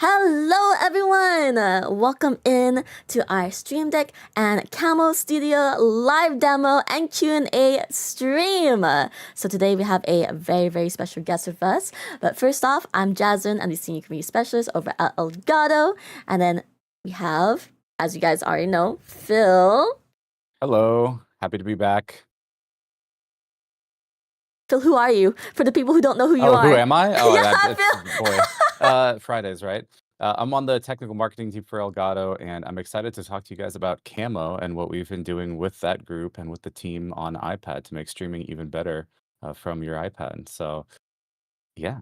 Hello, everyone! Welcome in to our Stream Deck and Camo Studio live demo and Q&A stream. So today we have a very, very special guest with us. But first off, I'm Jasmine. I'm the Senior Community Specialist over at Elgato. And then we have, as you guys already know, Phil. Hello, happy to be back. Phil, who are you? For the people who don't know who you are. Who am I? Oh, Yeah, boy. Fridays, right? I'm on the technical marketing team for Elgato, and I'm excited to talk to you guys about Camo and what we've been doing with that group and with the team on iPad to make streaming even better from your iPad. So, yeah.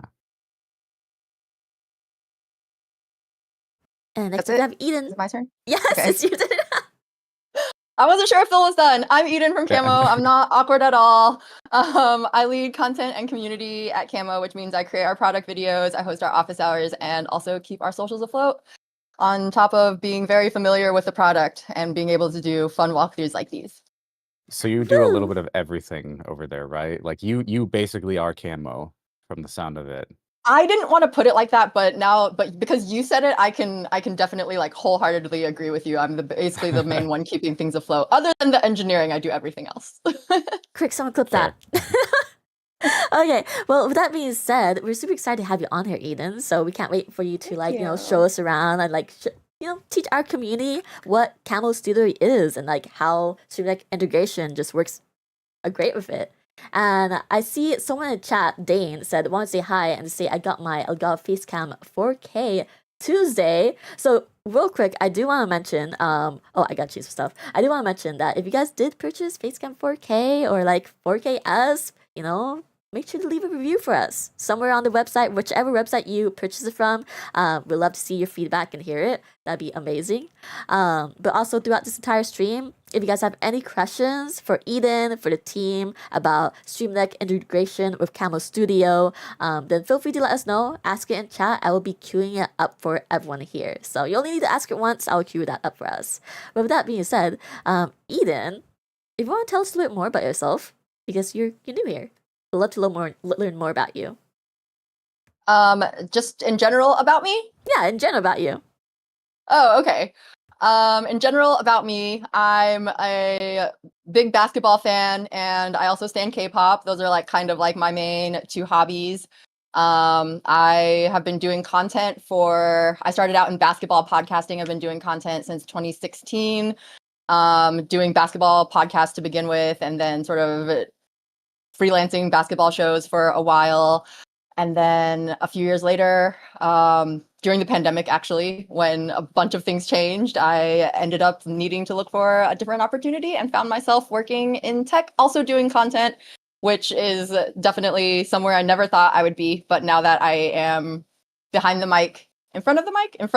And next That's we it? have Eden. Is it my turn? Yes, Okay. it's your turn. I wasn't sure if Phil was done. I'm Eden from Camo. I'm not awkward at all. I lead content and community at Camo, which means I create our product videos, I host our office hours, and also keep our socials afloat, on top of being very familiar with the product and being able to do fun walkthroughs like these. So you do a little bit of everything over there, right? Like you basically are Camo from the sound of it. I didn't want to put it like that, but because you said it, I can definitely like wholeheartedly agree with you. I'm basically the main one keeping things afloat. Other than the engineering, I do everything else. Quick, someone clip that. Okay, well, with that being said, we're super excited to have you on here, Eden. So we can't wait for you to show us around and teach our community what Camo Studio is and like how Stream Deck integration just works great with it. And I see someone in the chat, Dane, said, want to say hi and say I got my Elgato Facecam 4K Tuesday. So real quick, I do want to mention, I got cheese stuff. I do want to mention that if you guys did purchase Facecam 4K or like 4KS, make sure to leave a review for us somewhere on the website, whichever website you purchase it from. We'd love to see your feedback and hear it. That'd be amazing. But also throughout this entire stream, if you guys have any questions for Eden, for the team about Stream Deck integration with Camo Studio, then feel free to let us know. Ask it in chat. I will be queuing it up for everyone here. So you only need to ask it once. I will queue that up for us. But with that being said, Eden, if you want to tell us a little bit more about yourself, because you're new here. I'd love to learn more about you. Just in general about me? Yeah, in general about you. Oh, okay. In general about me, I'm a big basketball fan, and I also stan K-pop. Those are like kind of like my main two hobbies. I have been doing content I started out in basketball podcasting. I've been doing content since 2016, doing basketball podcasts to begin with, and then sort of freelancing basketball shows for a while. And then a few years later, during the pandemic, actually, when a bunch of things changed, I ended up needing to look for a different opportunity and found myself working in tech, also doing content, which is definitely somewhere I never thought I would be. But now that I am behind the mic, in front of the mic, and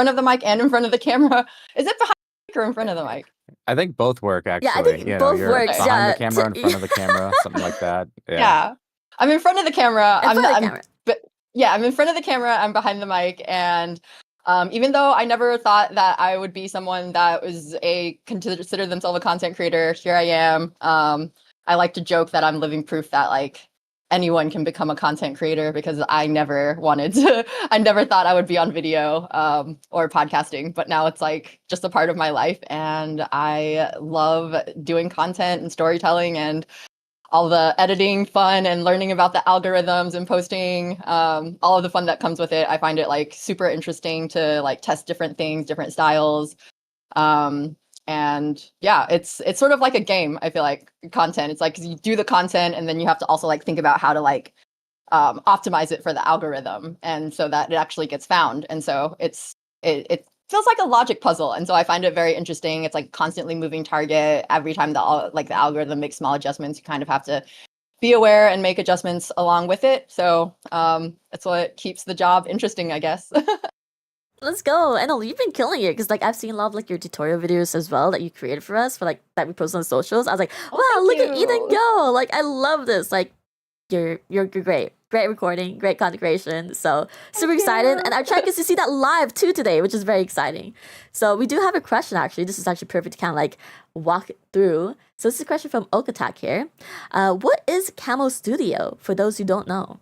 in front of the camera, is it behind the mic or in front of the mic? I think both work, actually. Yeah, I think both you're works. behind the camera, in front of the camera, something like that. Yeah. I'm in front of the camera. I'm in front of the camera. I'm behind the mic, and even though I never thought that I would be someone that was consider themselves a content creator, here I am. I like to joke that I'm living proof that like anyone can become a content creator, because I never thought I would be on video or podcasting, but now it's like just a part of my life, and I love doing content and storytelling and all the editing fun and learning about the algorithms and posting, all of the fun that comes with it. I find it like super interesting to like test different things, different styles. And yeah, it's sort of like a game. I feel like content. It's like, 'cause you do the content and then you have to also like think about how to like optimize it for the algorithm, and so that it actually gets found. And so it feels like a logic puzzle, and so I find it very interesting. It's like constantly moving target. Every time the algorithm makes small adjustments, you kind of have to be aware and make adjustments along with it. So that's what keeps the job interesting, I guess. Let's go. I know you've been killing it, because like I've seen a lot of like your tutorial videos as well that you created for us for like that we post on socials. I was like, wow, look at Eden go! Like I love this. Like you're great. Great recording, great content creation. So super excited. And our chat gets to see that live too today, which is very exciting. So we do have a question actually. This is actually perfect to kind of like walk through. So this is a question from Okatak here. What is Camo Studio for those who don't know?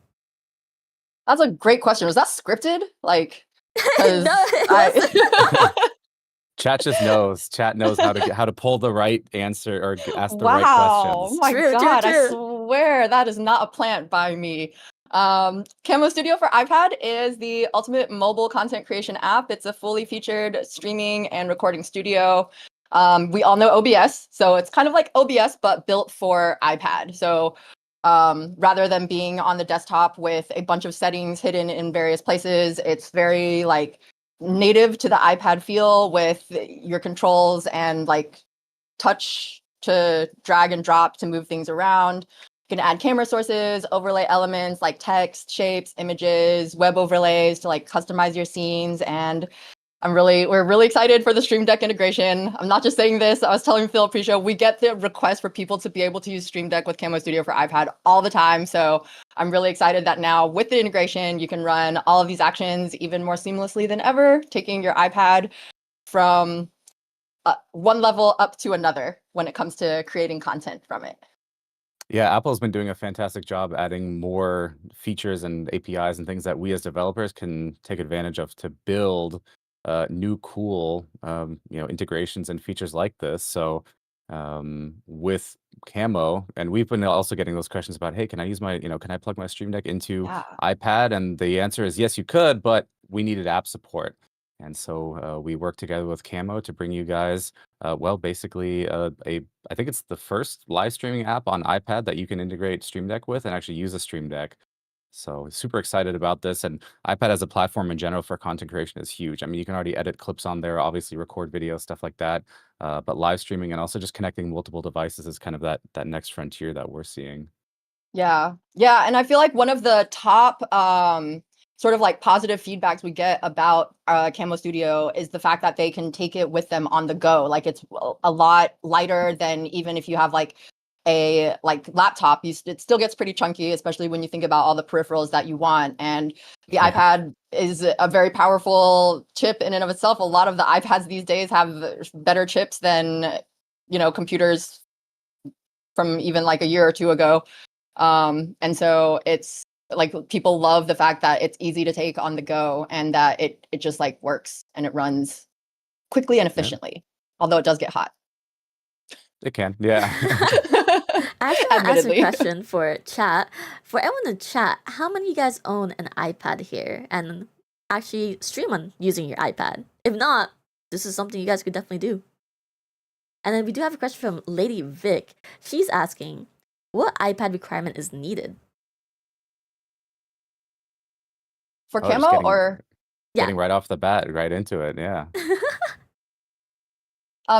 That's a great question. Was that scripted? Like, 'Cause No, it wasn't. Chat just knows. Chat knows how to pull the right answer or ask the right Wow. Oh questions. my True, true, God, I true. swear that is not a plant by me. Camo Studio for iPad is the ultimate mobile content creation app. It's a fully featured streaming and recording studio. We all know OBS, so it's kind of like OBS, but built for iPad. So rather than being on the desktop with a bunch of settings hidden in various places, it's very like native to the iPad feel with your controls and like touch to drag and drop to move things around. You can add camera sources, overlay elements like text, shapes, images, web overlays to like customize your scenes. And we're really excited for the Stream Deck integration. I'm not just saying this. I was telling Phil pre-show, we get the request for people to be able to use Stream Deck with Camo Studio for iPad all the time. So I'm really excited that now with the integration, you can run all of these actions even more seamlessly than ever, taking your iPad from one level up to another when it comes to creating content from it. Yeah, Apple's been doing a fantastic job adding more features and APIs and things that we as developers can take advantage of to build new cool integrations and features like this. So with Camo, and we've been also getting those questions about, hey, can I use my, can I plug my Stream Deck into Yeah. iPad? And the answer is yes, you could, but we needed app support. And so we worked together with Camo to bring you guys, basically I think it's the first live streaming app on iPad that you can integrate Stream Deck with and actually use a Stream Deck. So super excited about this. And iPad as a platform in general for content creation is huge. I mean, you can already edit clips on there, obviously record video, stuff like that. But live streaming and also just connecting multiple devices is kind of that next frontier that we're seeing. Yeah. Yeah. And I feel like one of the top sort of like positive feedbacks we get about Camo Studio is the fact that they can take it with them on the go. Like it's a lot lighter than even if you have like a laptop. It still gets pretty chunky, especially when you think about all the peripherals that you want. And the Yeah. iPad is a very powerful chip in and of itself. A lot of the iPads these days have better chips than computers from even like a year or two ago. And so it's like people love the fact that it's easy to take on the go and that it just like works and it runs quickly and efficiently, although it does get hot. It can, yeah. I actually want to ask a Admittedly. question for chat. For everyone in chat, how many of you guys own an iPad here and actually stream on using your iPad? If not, this is something you guys could definitely do. And then we do have a question from Lady Vic. She's asking, what iPad requirement is needed? For Oh, just Camo or Yeah. getting right off the bat, right into it, yeah.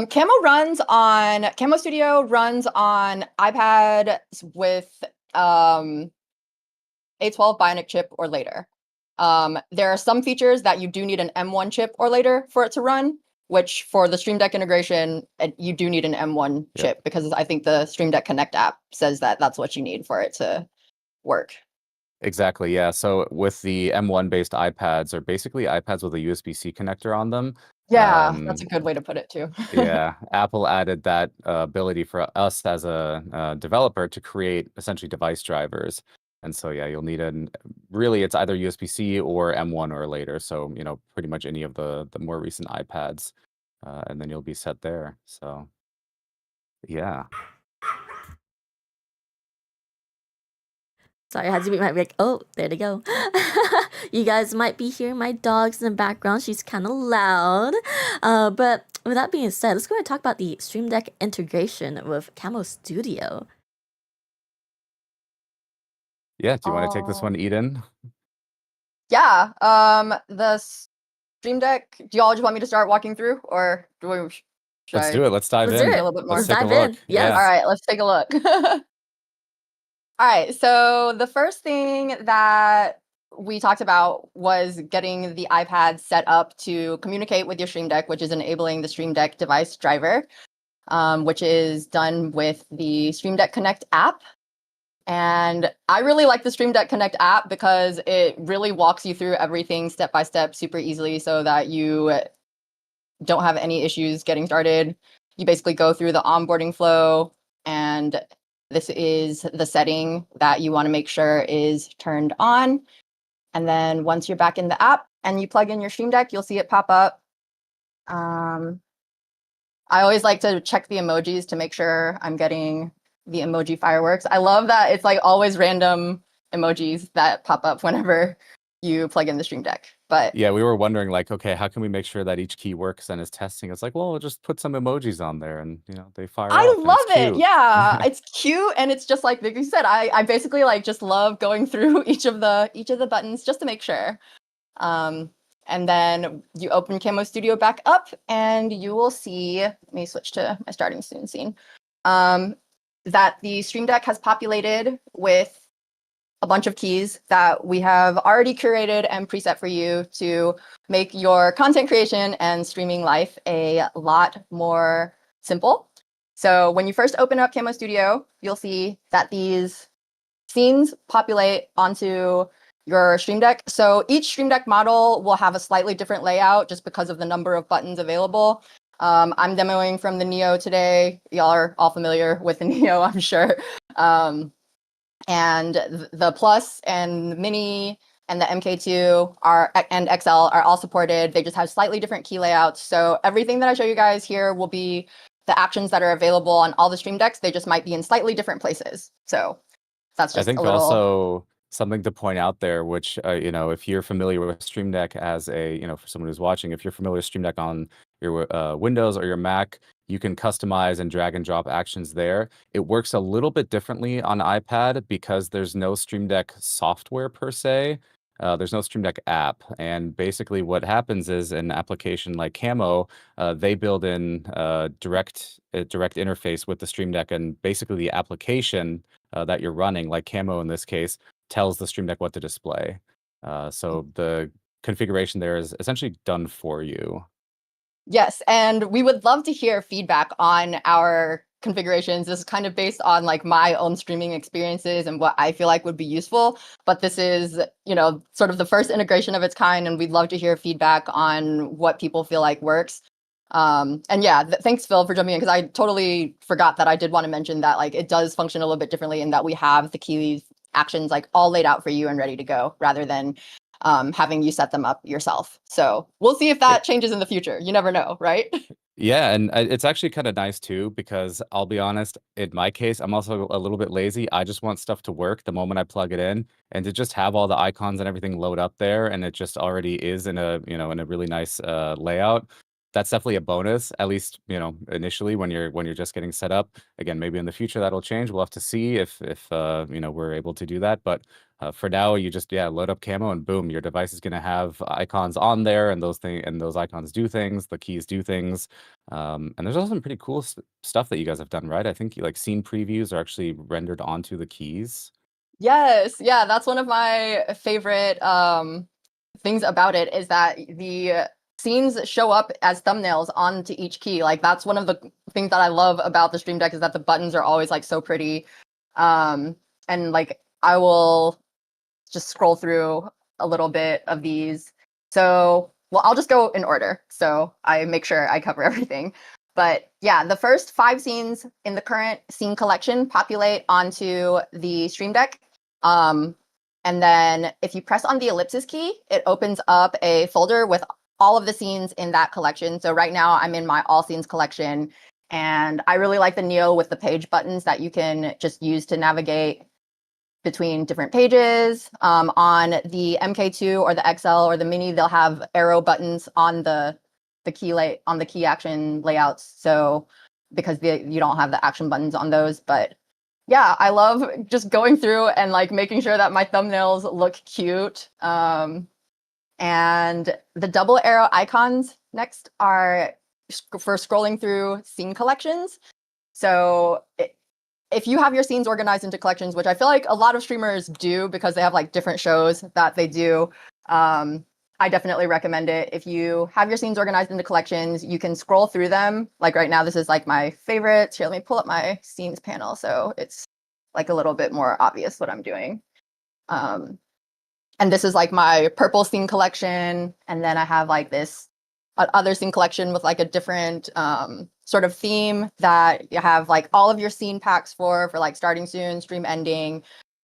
Camo Studio runs on iPad with A12 Bionic chip or later. There are some features that you do need an M1 chip or later for it to run, which for the Stream Deck integration, you do need an M1 chip because I think the Stream Deck Connect app says that that's what you need for it to work. Exactly, yeah. So with the M1 based iPads, are basically iPads with a USB-C connector on them. Yeah, that's a good way to put it too. Yeah, Apple added that ability for us as a developer to create essentially device drivers. And so, yeah, you'll need really, it's either USB-C or M1 or later. So, pretty much any of the more recent iPads, and then you'll be set there. So, yeah. Sorry, I had to mute my mic. Oh, there they go. You guys might be hearing my dogs in the background. She's kind of loud. But with that being said, let's go ahead and talk about the Stream Deck integration with Camo Studio. Yeah, do you want to take this one, Eden? Yeah, the Stream Deck, do y'all just want me to start walking through or Let's do it. Let's dive Let's in. do it. A little bit more? Let's take a dive look. in. Yes. All right, let's take a look. All right, so the first thing that we talked about was getting the iPad set up to communicate with your Stream Deck, which is enabling the Stream Deck device driver, which is done with the Stream Deck Connect app. And I really like the Stream Deck Connect app because it really walks you through everything step by step super easily so that you don't have any issues getting started. You basically go through the onboarding flow, and this is the setting that you want to make sure is turned on. And then once you're back in the app, and you plug in your Stream Deck, you'll see it pop up. I always like to check the emojis to make sure I'm getting the emoji fireworks. I love that it's like always random emojis that pop up whenever you plug in the Stream Deck. But Yeah, we were wondering like, okay, how can we make sure that each key works and is testing? It's like, well, we'll just put some emojis on there and they fire I off and love it's it. cute. Yeah, it's cute, and it's just like you said. I basically like just love going through each of the buttons just to make sure. And then you open Camo Studio back up, and you will see. Let me switch to my starting soon scene. That the Stream Deck has populated with a bunch of keys that we have already curated and preset for you to make your content creation and streaming life a lot more simple. So when you first open up Camo Studio, you'll see that these scenes populate onto your Stream Deck. So each Stream Deck model will have a slightly different layout just because of the number of buttons available. I'm demoing from the Neo today. Y'all are all familiar with the Neo, I'm sure. And the Plus and Mini and the MK2 and XL are all supported. They just have slightly different key layouts. So everything that I show you guys here will be the actions that are available on all the Stream Decks. They just might be in slightly different places. So that's I just a think little. also something to point out there, which if you're familiar with Stream Deck as a, for someone who's watching, if you're familiar with Stream Deck on your Windows or your Mac, you can customize and drag and drop actions there. It works a little bit differently on iPad because there's no Stream Deck software per se. There's no Stream Deck app. And basically what happens is an application like Camo, they build in direct interface with the Stream Deck, and basically the application that you're running, like Camo in this case, tells the Stream Deck what to display. So the configuration there is essentially done for you. Yes, and we would love to hear feedback on our configurations. This is kind of based on like my own streaming experiences and what I feel like would be useful. But this is, sort of the first integration of its kind, and we'd love to hear feedback on what people feel like works. And yeah, thanks Phil for jumping in, because I totally forgot that I did want to mention that like it does function a little bit differently in that we have the key actions like all laid out for you and ready to go, rather than having you set them up yourself. So we'll see if that changes in the future. You never know, right? Yeah, and it's actually kind of nice too, because I'll be honest, in my case, I'm also a little bit lazy. I just want stuff to work the moment I plug it in, and to just have all the icons and everything load up there, and it just already is in a really nice layout. That's definitely a bonus, at least initially when you're just getting set up. Again, maybe in the future that'll change. We'll have to see if we're able to do that. But for now, you just load up Camo, and boom, your device is going to have icons on there, and those icons do things, the keys do things. And there's also some pretty cool stuff that you guys have done, right? I think like scene previews are actually rendered onto the keys. Yes, yeah, that's one of my favorite things about it, is that the scenes show up as thumbnails onto each key. Like that's one of the things that I love about the Stream Deck, is that the buttons are always like so pretty. And like I will just scroll through a little bit of these. So, well, I'll just go in order so I make sure I cover everything. But yeah, the first 5 scenes in the current scene collection populate onto the Stream Deck. And then if you press on the ellipsis key, it opens up a folder with all of the scenes in that collection. So right now I'm in my all scenes collection, and I really like the Neo with the page buttons that you can just use to navigate between different pages. On the MK2 or the XL or the Mini, they'll have arrow buttons on the key action layouts. So because you don't have the action buttons on those. But yeah, I love just going through and like making sure that my thumbnails look cute. And the double arrow icons next are for scrolling through scene collections. So if you have your scenes organized into collections, which I feel like a lot of streamers do because they have like different shows that they do, I definitely recommend it. If you have your scenes organized into collections, you can scroll through them. Like right now, this is like my favorites. Here, let me pull up my scenes panel so it's like a little bit more obvious what I'm doing. And this is like my purple scene collection. And then I have like this other scene collection with like a different sort of theme that you have like all of your scene packs for like starting soon, stream ending,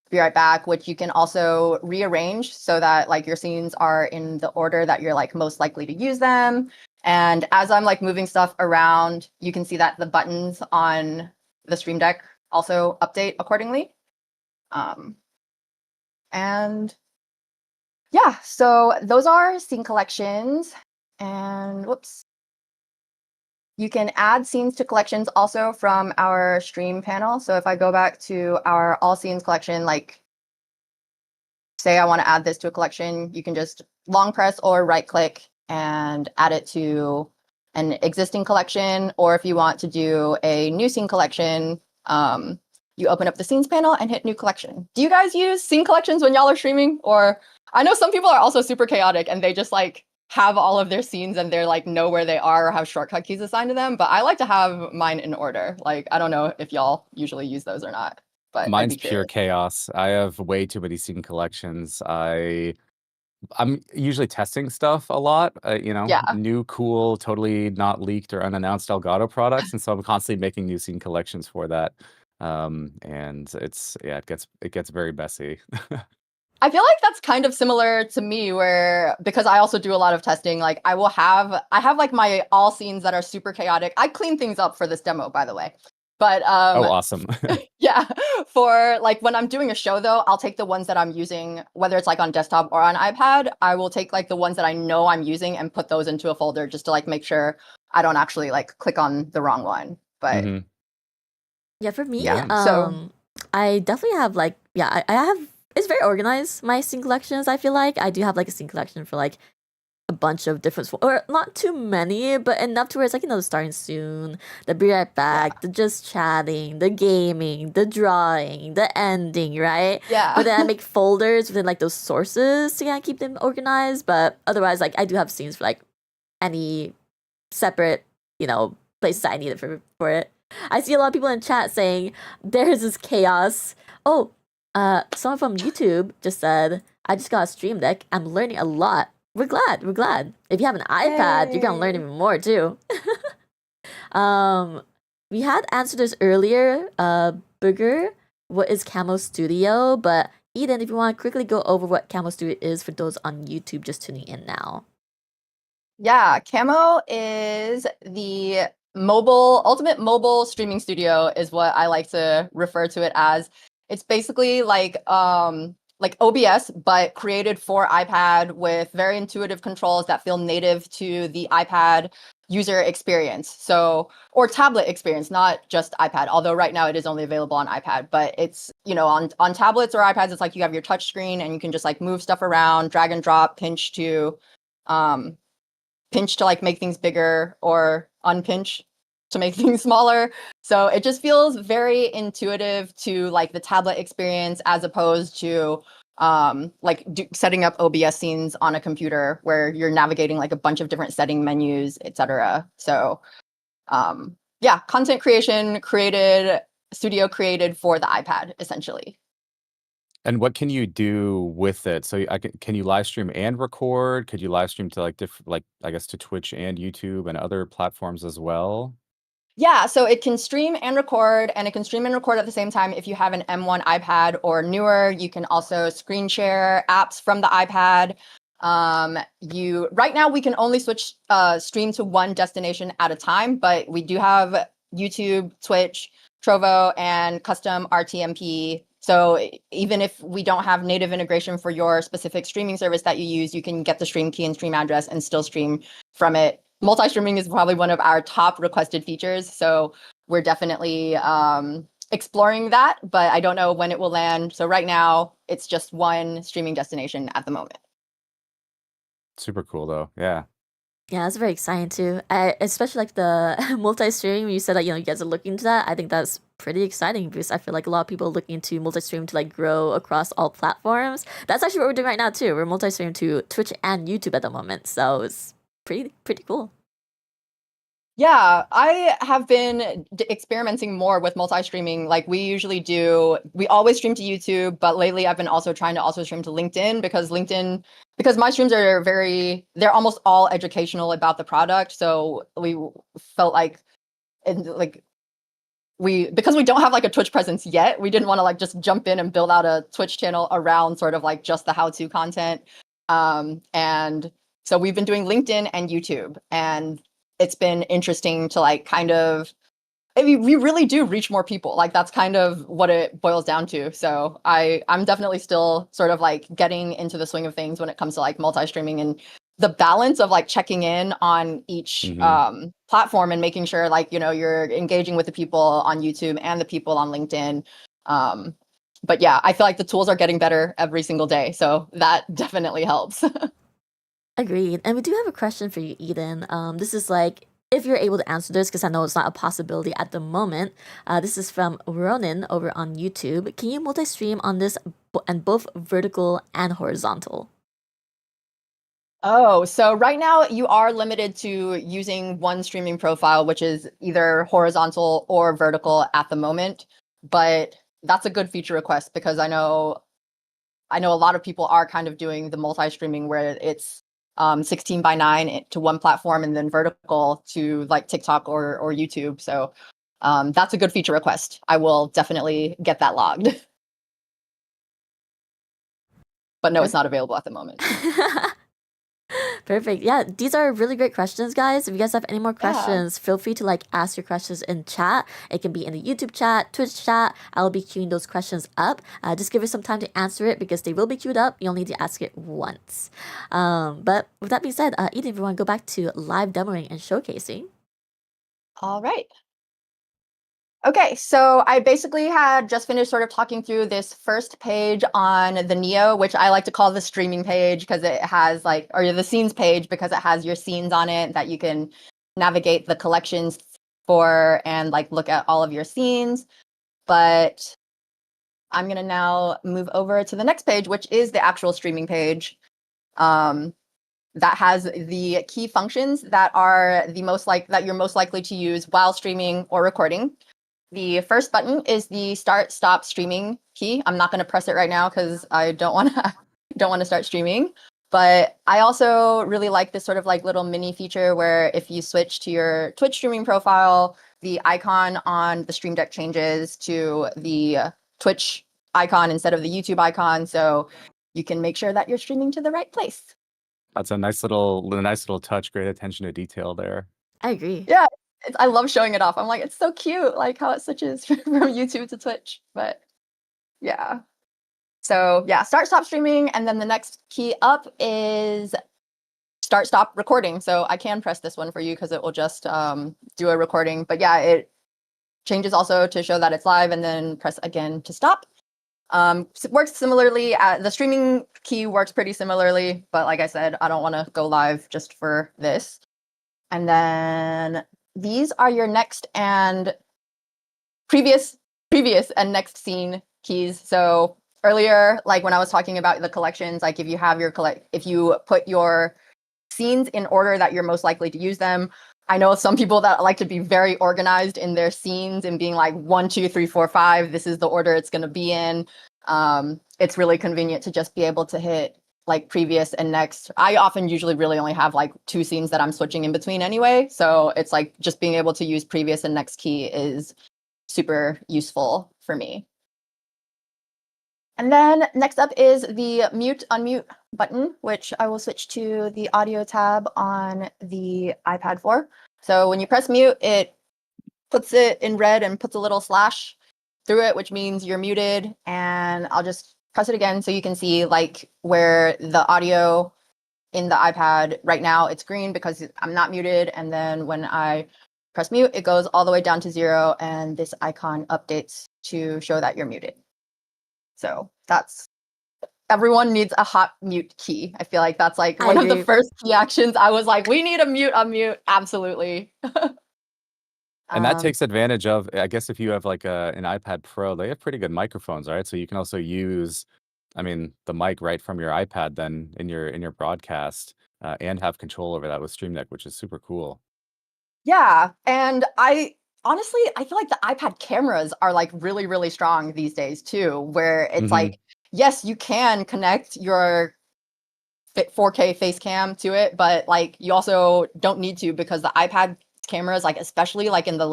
be right back, which you can also rearrange so that like your scenes are in the order that you're like most likely to use them. And as I'm like moving stuff around, you can see that the buttons on the Stream Deck also update accordingly. And yeah, so those are scene collections. And whoops. You can add scenes to collections also from our stream panel. So if I go back to our all scenes collection, like say I want to add this to a collection, you can just long press or right click and add it to an existing collection. Or if you want to do a new scene collection, you open up the scenes panel and hit new collection. Do you guys use scene collections when y'all are streaming? Or I know some people are also super chaotic and they just like have all of their scenes and they're like know where they are or have shortcut keys assigned to them. But I like to have mine in order. Like, I don't know if y'all usually use those or not, but Mine's pure chaos. I have way too many scene collections. I'm usually testing stuff a lot, Yeah. new, cool, totally not leaked or unannounced Elgato products. And so I'm constantly making new scene collections for that. And it gets very messy. I feel like that's kind of similar to me where because I also do a lot of testing, like I have like my all scenes that are super chaotic. I clean things up for this demo, by the way. But Oh, awesome. yeah, for like when I'm doing a show though, I'll take the ones that I'm using, whether it's like on desktop or on iPad, I will take like the ones that I know I'm using and put those into a folder just to like make sure I don't actually like click on the wrong one. But yeah, for me, so I definitely have like I have it's very organized, my scene collections. I feel like I do have like a scene collection for like a bunch of different or not too many, but enough to where it's like, the starting soon, the be right back, the just chatting, the gaming, the drawing, the ending, right? yeah. But then I make folders within like those sources to kind of keep them organized. But otherwise, like I do have scenes for like any separate, places I need it for it. I see a lot of people in chat saying there's this chaos. Oh, someone from YouTube just said, I just got a Stream Deck. I'm learning a lot. We're glad. If you have an iPad, you're gonna learn even more too. We had answered this earlier. Booger, what is Camo Studio? But Eden, if you want to quickly go over what Camo Studio is for those on YouTube just tuning in now. Yeah, Camo is the ultimate mobile streaming studio is what I like to refer to it as. It's basically like OBS, but created for iPad with very intuitive controls that feel native to the iPad user experience. So, or tablet experience, not just iPad, although right now it is only available on iPad, but it's, on tablets or iPads, it's like you have your touch screen and you can just like move stuff around, drag and drop, pinch to like make things bigger or unpinch to make things smaller. So it just feels very intuitive to like the tablet experience as opposed to setting up OBS scenes on a computer where you're navigating like a bunch of different setting menus, etc. So content studio created for the iPad essentially. And what can you do with it? So can you live stream and record? Could you live stream to I guess to Twitch and YouTube and other platforms as well? Yeah, so it can stream and record, and it can stream and record at the same time if you have an M1 iPad or newer. You can also screen share apps from the iPad. Right now we can only stream to one destination at a time, but we do have YouTube, Twitch, Trovo, and custom RTMP. So even if we don't have native integration for your specific streaming service that you use, you can get the stream key and stream address and still stream from it. Multi-streaming is probably one of our top requested features. So we're definitely exploring that, but I don't know when it will land. So right now it's just one streaming destination at the moment. Super cool though. Yeah. Yeah, that's very exciting too. Especially like the multi-stream. You said that you guys are looking into that. I think that's pretty exciting because I feel like a lot of people are looking to multi-stream to like grow across all platforms. That's actually what we're doing right now too. We're multi-stream to Twitch and YouTube at the moment, so it's pretty cool. Yeah, I have been experimenting more with multi-streaming. Like we always stream to YouTube, but lately I've been also trying to also stream to LinkedIn because my streams are they're almost all educational about the product. So we felt like because we don't have like a Twitch presence yet, we didn't want to like just jump in and build out a Twitch channel around sort of like just the how-to content. And so we've been doing LinkedIn and YouTube, and it's been interesting to like kind of, I mean, we really do reach more people. Like that's kind of what it boils down to. So I'm definitely still sort of like getting into the swing of things when it comes to like multi-streaming and the balance of like checking in on each platform and making sure like, you know, you're engaging with the people on YouTube and the people on LinkedIn. But yeah, I feel like the tools are getting better every single day. So that definitely helps. Agreed. And we do have a question for you, Eden. This is like, if you're able to answer this, because I know it's not a possibility at the moment. This is from Ronin over on YouTube. Can you multi-stream on this and both vertical and horizontal? Oh, so right now you are limited to using one streaming profile, which is either horizontal or vertical at the moment. But that's a good feature request because I know a lot of people are kind of doing the multi-streaming where it's 16:9 to one platform and then vertical to like TikTok or YouTube. So that's a good feature request. I will definitely get that logged. But no, it's not available at the moment. Perfect. Yeah, these are really great questions, guys. If you guys have any more Yeah. questions, feel free to like ask your questions in chat. It can be in the YouTube chat, Twitch chat. I'll be queuing those questions up. Just give us some time to answer it because they will be queued up. You'll need to ask it once. But with that being said, Eden, if you want to go back to live demoing and showcasing. All right. Okay, so I basically had just finished sort of talking through this first page on the Neo, which I like to call the streaming page because it has like, or the scenes page because it has your scenes on it that you can navigate the collections for and like look at all of your scenes. But I'm gonna now move over to the next page, which is the actual streaming page. That has the key functions that are that you're most likely to use while streaming or recording. The first button is the start stop streaming key. I'm not going to press it right now because I don't want to start streaming. But I also really like this sort of like little mini feature where if you switch to your Twitch streaming profile, the icon on the Stream Deck changes to the Twitch icon instead of the YouTube icon. So you can make sure that you're streaming to the right place. That's a nice little touch. Great attention to detail there. I agree. Yeah, I love showing it off. I'm like, it's so cute, like how it switches from YouTube to Twitch. But yeah. So yeah, start stop streaming, and then the next key up is start stop recording. So I can press this one for you because it will just do a recording. But yeah, it changes also to show that it's live, and then press again to stop. It works similarly. The streaming key works pretty similarly, but like I said, I don't want to go live just for this. And then these are your next and previous and next scene keys. So earlier, like when I was talking about the collections, like if you put your scenes in order that you're most likely to use them. I know some people that like to be very organized in their scenes and being like 1, 2, 3, 4, 5. This is the order it's going to be in. It's really convenient to just be able to hit like previous and next. I often usually really only have like 2 scenes that I'm switching in between anyway. So it's like just being able to use previous and next key is super useful for me. And then next up is the mute unmute button, which I will switch to the audio tab on the iPad for. So when you press mute, it puts it in red and puts a little slash through it, which means you're muted. And I'll just press it again so you can see like where the audio in the iPad right now, it's green because I'm not muted. And then when I press mute, it goes all the way down to 0 and this icon updates to show that you're muted. So everyone needs a hot mute key. I feel like that's like one of the first key actions. I was like, we need a mute unmute. Absolutely. And that takes advantage of, I guess, if you have like an iPad Pro, they have pretty good microphones, right? So you can also use, I mean, the mic right from your iPad then in your broadcast and have control over that with Stream Deck, which is super cool. Yeah, and honestly, I feel like the iPad cameras are like really, really strong these days too, where it's like, yes, you can connect your 4K face cam to it, but like you also don't need to because the iPad cameras, like especially like in the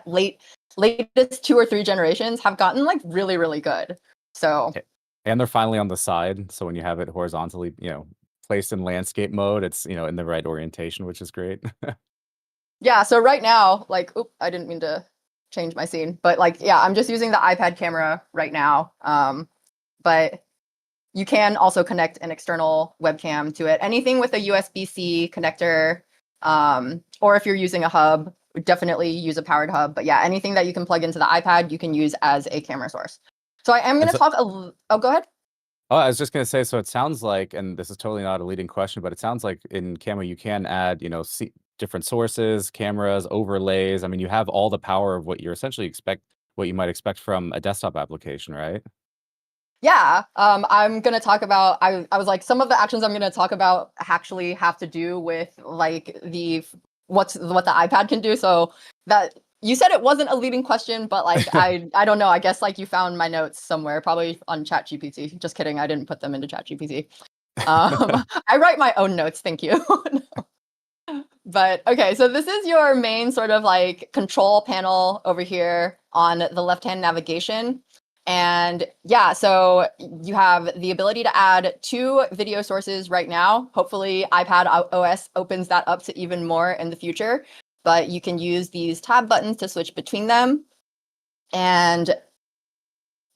late latest 2 or 3 generations have gotten like really, really good. So And they're finally on the side, so when you have it horizontally, placed in landscape mode, it's in the right orientation, which is great. yeah, so right now, like, I didn't mean to change my scene, but like, yeah, I'm just using the iPad camera right now. But you can also connect an external webcam to it. Anything with a USB-C connector, or if you're using a hub, definitely use a powered hub. But yeah, anything that you can plug into the iPad, you can use as a camera source. So I am going to talk oh, go ahead. Oh, I was just gonna say, so it sounds like, and this is totally not a leading question, but it sounds like in Camo you can add, different sources, cameras, overlays. I mean, you have all the power of what what you might expect from a desktop application, right? Yeah, I'm gonna talk about. I was like, some of the actions I'm gonna talk about actually have to do with like what the iPad can do. So that you said it wasn't a leading question, but like I don't know. I guess like you found my notes somewhere, probably on ChatGPT. Just kidding, I didn't put them into ChatGPT. I write my own notes. Thank you. But okay, so this is your main sort of like control panel over here on the left-hand navigation. And yeah, so you have the ability to add 2 video sources right now. Hopefully iPad OS opens that up to even more in the future, but you can use these tab buttons to switch between them. And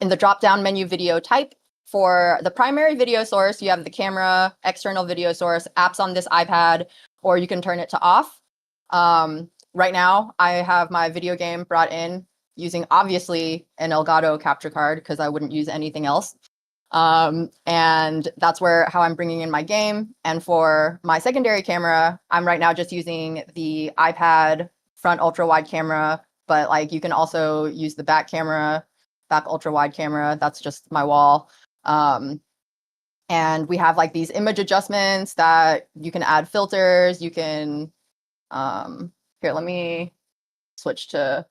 in the drop-down menu video type, for the primary video source, you have the camera, external video source, apps on this iPad, or you can turn it to off. Right now, I have my video game brought in using obviously an Elgato capture card because I wouldn't use anything else. And that's how I'm bringing in my game. And for my secondary camera, I'm right now just using the iPad front ultra wide camera, but like you can also use the back ultra wide camera. That's just my wall. And we have like these image adjustments that you can add filters. You can, here, let me switch to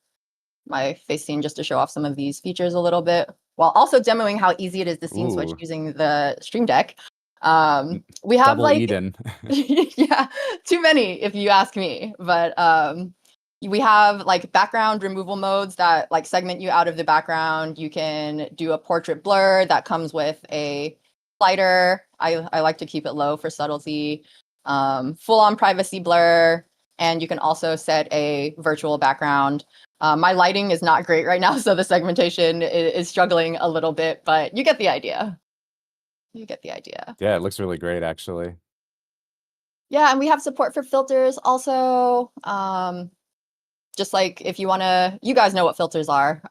my face scene just to show off some of these features a little bit, while also demoing how easy it is to scene switch using the Stream Deck. We have Double like, Eden. yeah, too many if you ask me, but we have like background removal modes that like segment you out of the background. You can do a portrait blur that comes with a slider. I like to keep it low for subtlety. Full on privacy blur, and you can also set a virtual background. My lighting is not great right now, so the segmentation is struggling a little bit, but you get the idea. You get the idea. Yeah, it looks really great, actually. Yeah, and we have support for filters also. Just like if you want to, you guys know what filters are.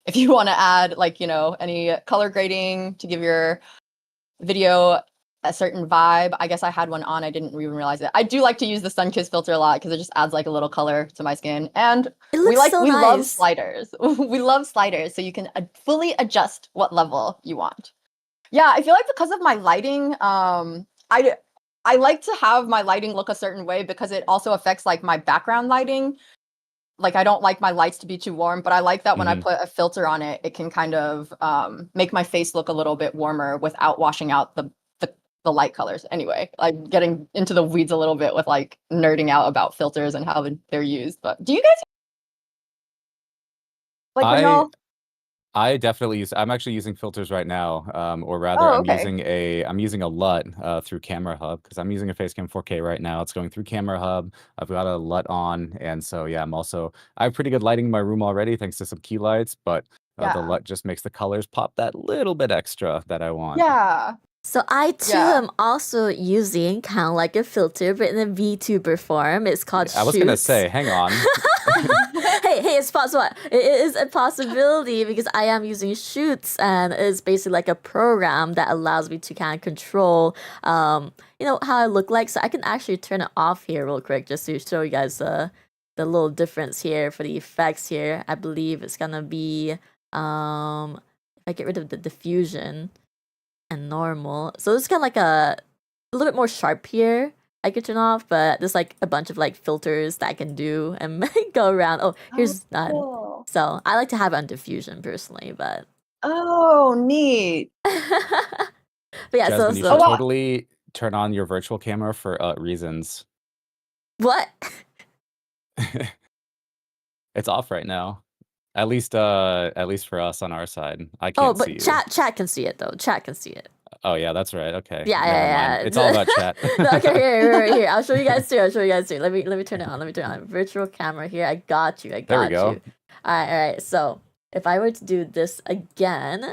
If you want to add like, any color grading to give your video a certain vibe. I guess I had one on. I didn't even realize it. I do like to use the Sunkiss filter a lot because it just adds like a little color to my skin. And we love sliders. We love sliders, so you can fully adjust what level you want. Yeah, I feel like because of my lighting, I like to have my lighting look a certain way because it also affects like my background lighting. Like I don't like my lights to be too warm, but I like that when I put a filter on it, it can kind of make my face look a little bit warmer without washing out the light colors. Anyway, I'm getting into the weeds a little bit with like nerding out about filters and how they're used. But do you guys like I definitely I'm actually using filters right now, or rather, I'm using a LUT through Camera Hub because I'm using a Facecam 4K right now. It's going through Camera Hub. I've got a LUT on, and so yeah, I have pretty good lighting in my room already thanks to some key lights, but the LUT just makes the colors pop that little bit extra that I want. Yeah. So I too am also using kind of like a filter, but in a VTuber form. It's called I was gonna say, hang on. hey, it's possible. It is a possibility because I am using Shoots, and it's basically like a program that allows me to kind of control, how I look like. So I can actually turn it off here real quick just to show you guys the little difference here for the effects here. I believe it's gonna be if I get rid of the diffusion and normal. So it's kind of like a little bit more sharp here. I could turn off, but there's like a bunch of like filters that I can do and go around. Oh, here's none. Cool. So I like to have it on diffusion personally, but neat. But yeah, Jasmine, you should totally turn on your virtual camera for reasons. What? It's off right now. At least for us on our side. I Oh, can't see but you. chat can see it though. Chat can see it. Oh yeah, that's right. Okay. Yeah, Never mind. yeah, It's all yeah. about chat. No, okay, here. I'll show you guys too. I'll show you guys too. Let me turn it on. Let me turn it on. Virtual camera here. I got you. I There we got go. you. All right. So if I were to do this again,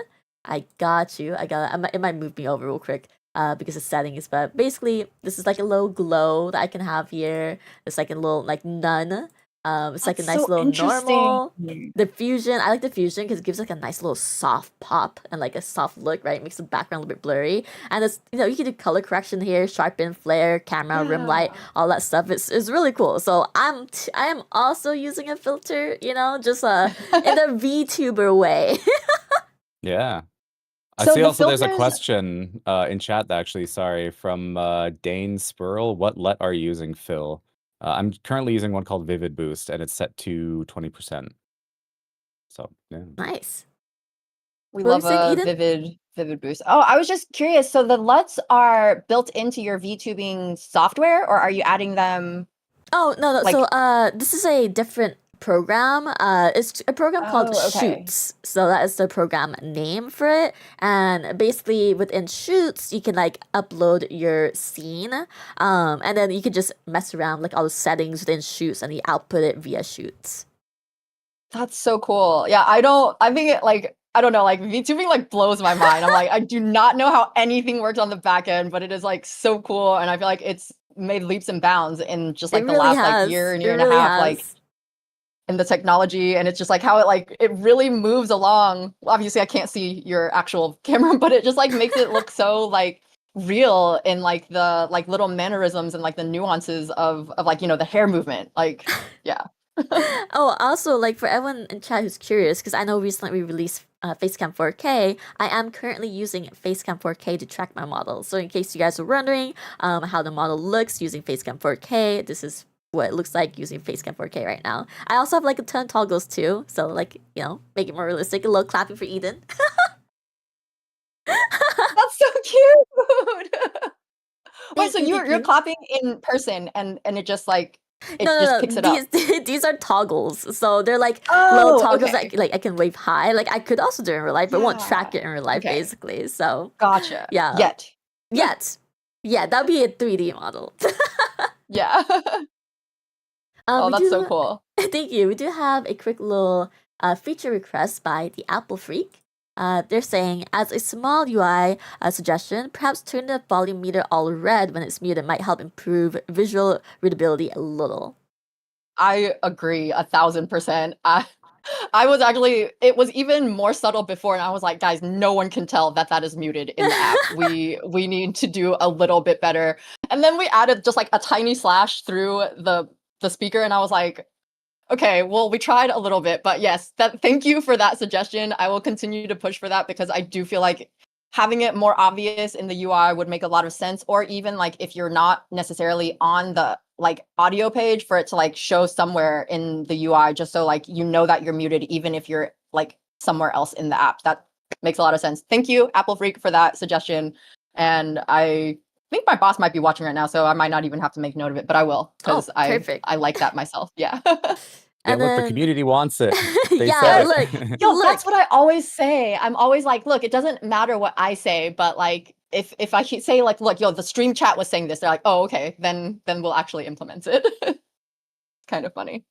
I got you. It might move me over real quick. Because of settings, but basically this is like a little glow that I can have here. It's like a little like none. It's like a That's nice so little interesting. normal. The fusion, I like the fusion because it gives like a nice little soft pop and like a soft look, right? It makes the background a little bit blurry. And it's you can do color correction here, sharpen, flare, camera, rim light, Yeah. all that stuff. It's really cool. So I am also using a filter, just in a VTuber way. Yeah. I So see the also there's a filters, question in chat actually, sorry, from Dane Spurl. What LUT are you using, Phil? I'm currently using one called Vivid Boost, and it's set to 20%. So yeah. Nice. we What were you love saying, a Eden? vivid boost. Oh, I was just curious. So the LUTs are built into your VTubing software, or are you adding them Oh no. So like? this is a different program. It's a program called Oh, okay. Shoots. So that is the program name for it. And basically within Shoots, you can like upload your scene. And then you can just mess around like all the settings within Shoots and you output it via Shoots. That's so cool. Yeah, I think it like I don't know, like VTubing like blows my mind. I'm like, I do not know how anything works on the back end, but it is like so cool. And I feel like it's made leaps and bounds in just It like the really last like has. It year and a really half, like has. in the technology. And it's just like how it really moves along. Obviously, I can't see your actual camera, but it just like makes it look so like real in like the like little mannerisms and like the nuances of like, the hair movement. Like, yeah. Oh, also, like for everyone in chat who's curious, because I know recently we released Facecam 4K, I am currently using Facecam 4K to track my model. So in case you guys are wondering how the model looks using Facecam 4K, this is what it looks like using Facecam 4K right now. I also have like a ton of toggles too, so like, make it more realistic. A little clapping for Eden. That's so cute. Wait, so Thank you're you. clapping in person and it just like it No, just no, picks no. it up. These are toggles. So they're like little Oh, toggles okay. that like I can wave high. Like I could also do it in real life, but won't track Yeah. it in real life Okay. basically. So Gotcha. yeah. Yet. Yet. Yeah, that'd be a 3D model. Yeah. Oh, We that's so do. cool. Thank you. We do have a quick little feature request by the Apple Freak. They're saying, as a small UI suggestion, perhaps turn the volume meter all red when it's muted might help improve visual readability a little. I agree 1000%. I was actually it was even more subtle before and I was like, guys, no one can tell that that is muted in the app. We need to do a little bit better. And then we added just like a tiny slash through the speaker and I was like, okay, well, we tried a little bit, but yes, thank you for that suggestion. I will continue to push for that because I do feel like having it more obvious in the UI would make a lot of sense. Or even like if you're not necessarily on the like audio page for it to like show somewhere in the UI, just so like that you're muted, even if you're like somewhere else in the app. That makes a lot of sense. Thank you, Apple Freak, for that suggestion. And I think my boss might be watching right now, so I might not even have to make note of it, but I will because Perfect. I like that myself. Yeah. Yeah, And look, the then, community wants it. They yeah, said look, it. Yo, look. that's what I always say. I'm always like, look, it doesn't matter what I say, but like if I say like, look, yo, the stream chat was saying this, they're like, oh, okay, then we'll actually implement it. It's kind of funny.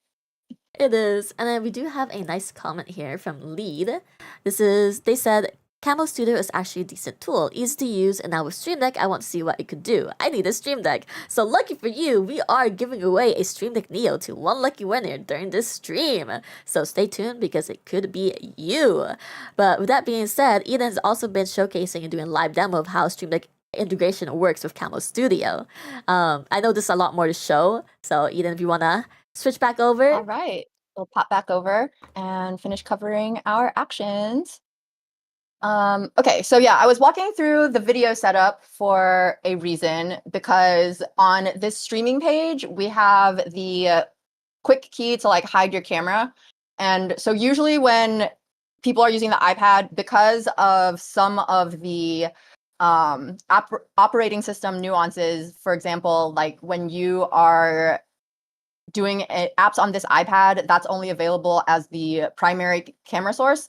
It is. And then we do have a nice comment here from Lead. They said, Camo Studio is actually a decent tool, easy to use, and now with Stream Deck, I want to see what it could do. I need a Stream Deck. So lucky for you, we are giving away a Stream Deck Neo to one lucky winner during this stream. So stay tuned because it could be you. But with that being said, Eden has also been showcasing and doing live demo of how Stream Deck integration works with Camo Studio. I know there's a lot more to show. So Eden, if you want to switch back over. All right. We'll pop back over and finish covering our actions. Okay, so yeah, I was walking through the video setup for a reason because on this streaming page, we have the quick key to like hide your camera. And so usually when people are using the iPad, because of some of the operating system nuances, for example, like when you are doing apps on this iPad, that's only available as the primary camera source.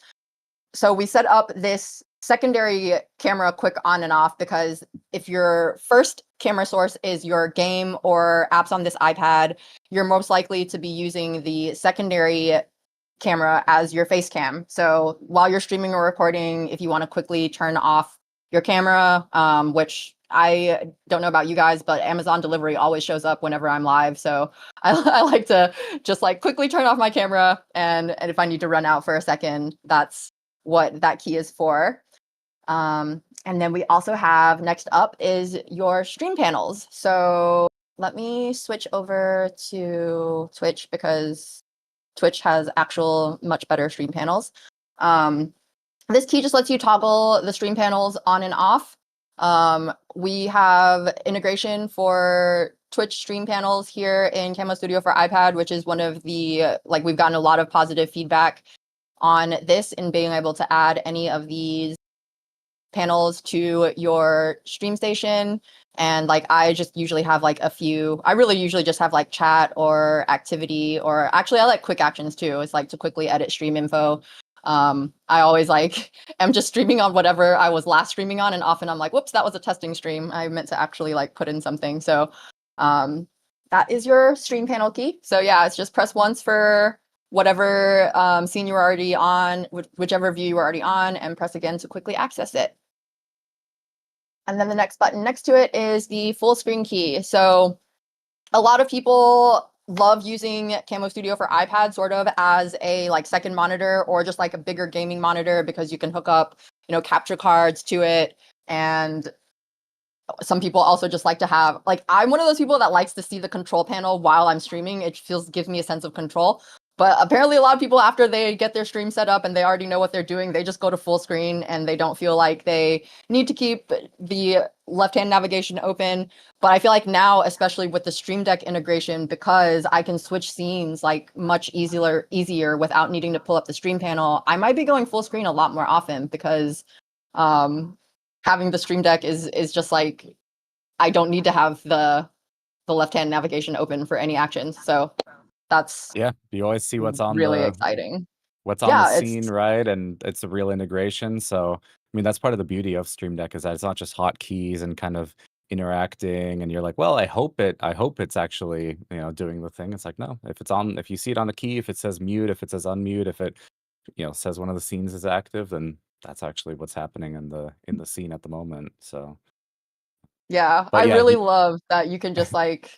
So we set up this secondary camera quick on and off, because if your first camera source is your game or apps on this iPad, you're most likely to be using the secondary camera as your face cam. So while you're streaming or recording, if you want to quickly turn off your camera, which I don't know about you guys, but Amazon delivery always shows up whenever I'm live. So I like to just like quickly turn off my camera, and if I need to run out for a second, that's what that key is for. And then we also have, next up is your stream panels. So let me switch over to Twitch, because Twitch has actual much better stream panels. This key just lets you toggle the stream panels on and off. We have integration for Twitch stream panels here in Camo Studio for iPad, which is one of the, like, we've gotten a lot of positive feedback on this, in being able to add any of these panels to your stream station. And like, I just usually have like a few, I really usually just have like chat or activity, or actually I like quick actions too. It's like to quickly edit stream info. I always like am just streaming on whatever I was last streaming on, and often I'm like, whoops, that was a testing stream. I meant to actually like put in something. So that is your stream panel key. So yeah, it's just press once for whatever scene you were already on, whichever view you were already on, and press again to quickly access it. And then the next button next to it is the full screen key. So a lot of people love using Camo Studio for iPad sort of as a like second monitor, or just like a bigger gaming monitor, because you can hook up, capture cards to it. And some people also just like to have, like, I'm one of those people that likes to see the control panel while I'm streaming. It gives me a sense of control. But apparently a lot of people, after they get their stream set up and they already know what they're doing, they just go to full screen and they don't feel like they need to keep the left-hand navigation open. But I feel like now, especially with the Stream Deck integration, because I can switch scenes like much easier without needing to pull up the stream panel, I might be going full screen a lot more often, because having the Stream Deck is just like, I don't need to have the left-hand navigation open for any actions. So that's you always see what's on really the exciting. what's on the scene, right? And it's a real integration. So I mean, that's part of the beauty of Stream Deck, is that it's not just hotkeys and kind of interacting and you're like, well, I hope it's actually doing the thing. It's like, no, if you see it on the key, if it says mute, if it says unmute, if it says one of the scenes is active, then that's actually what's happening in the scene at the moment. So yeah, I really love that you can just like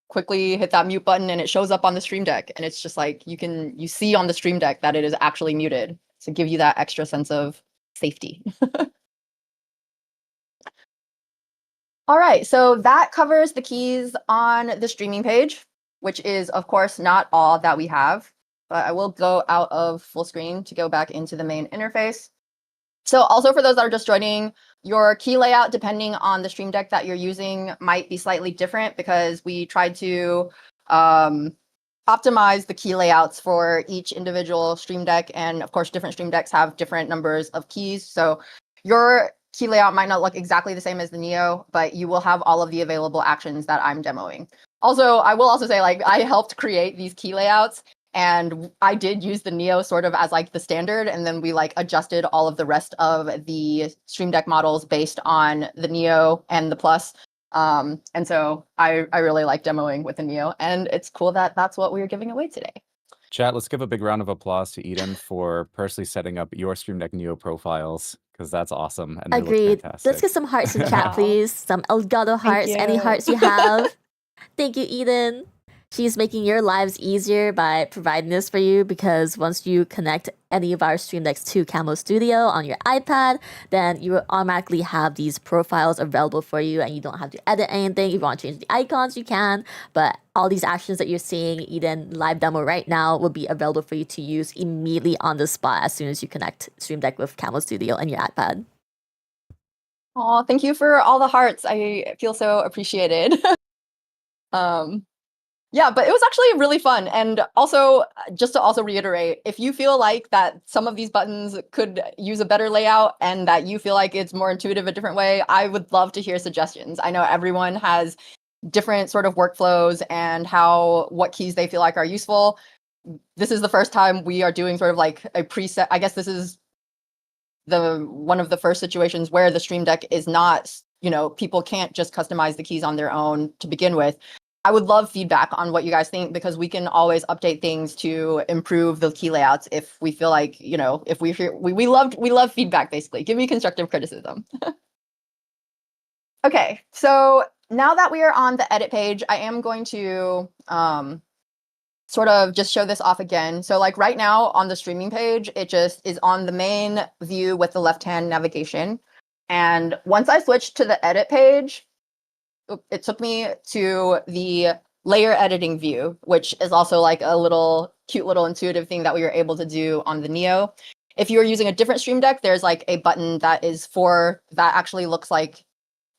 quickly hit that mute button and it shows up on the Stream Deck, and it's just like you see on the Stream Deck that it is actually muted to give you that extra sense of safety. All right, so that covers the keys on the streaming page, which is of course not all that we have, but I will go out of full screen to go back into the main interface. So also, for those that are just joining, your key layout, depending on the Stream Deck that you're using, might be slightly different, because we tried to optimize the key layouts for each individual Stream Deck. And of course, different Stream Decks have different numbers of keys. So your key layout might not look exactly the same as the Neo, but you will have all of the available actions that I'm demoing. Also, I will also say, like, I helped create these key layouts, and I did use the Neo sort of as like the standard, and then we like adjusted all of the rest of the Stream Deck models based on the Neo and the Plus. And so I really like demoing with the Neo, and it's cool that that's what we're giving away today. Chat, let's give a big round of applause to Eden for personally setting up your Stream Deck Neo profiles, because that's awesome. And agreed. Let's get some hearts in chat, please. Some Elgato hearts, any hearts you have. Thank you, Eden. She's making your lives easier by providing this for you, because once you connect any of our Stream Decks to Camo Studio on your iPad, then you will automatically have these profiles available for you, and you don't have to edit anything. If you want to change the icons, you can, but all these actions that you're seeing Eden live demo right now will be available for you to use immediately on the spot as soon as you connect Stream Deck with Camo Studio and your iPad. Oh, thank you for all the hearts. I feel so appreciated. Yeah, but it was actually really fun. And also, just to also reiterate, if you feel like that some of these buttons could use a better layout, and that you feel like it's more intuitive a different way, I would love to hear suggestions. I know everyone has different sort of workflows and what keys they feel like are useful. This is the first time we are doing sort of like a preset. I guess this is one of the first situations where the Stream Deck is not, people can't just customize the keys on their own to begin with. I would love feedback on what you guys think, because we can always update things to improve the key layouts if we feel like, if we love feedback, basically. Give me constructive criticism. Okay, so now that we are on the edit page, I am going to sort of just show this off again. So like right now on the streaming page, it just is on the main view with the left-hand navigation. And once I switched to the edit page, it took me to the layer editing view, which is also like a cute little intuitive thing that we were able to do on the Neo. If you're using a different Stream Deck, there's like a button that actually looks like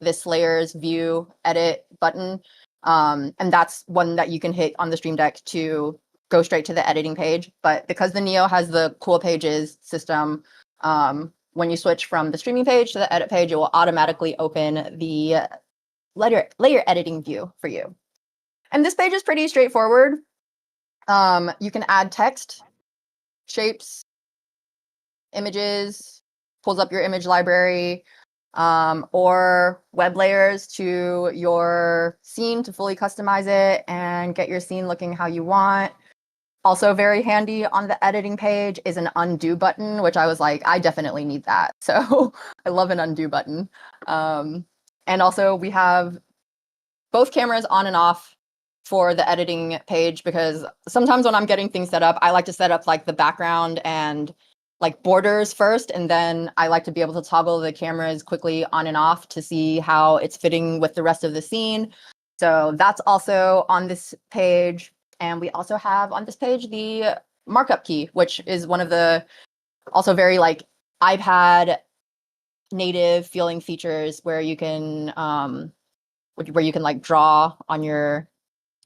this layers view edit button. And that's one that you can hit on the Stream Deck to go straight to the editing page. But because the Neo has the cool pages system, when you switch from the streaming page to the edit page, it will automatically open the layer editing view for you. And this page is pretty straightforward. You can add text, shapes, images, pulls up your image library, or web layers to your scene to fully customize it and get your scene looking how you want. Also very handy on the editing page is an undo button, which I was like, I definitely need that. So I love an undo button. And also we have both cameras on and off for the editing page, because sometimes when I'm getting things set up, I like to set up like the background and like borders first, and then I like to be able to toggle the cameras quickly on and off to see how it's fitting with the rest of the scene. So that's also on this page. And we also have on this page the markup key, which is one of the also very like iPad native feeling features where you can like draw on your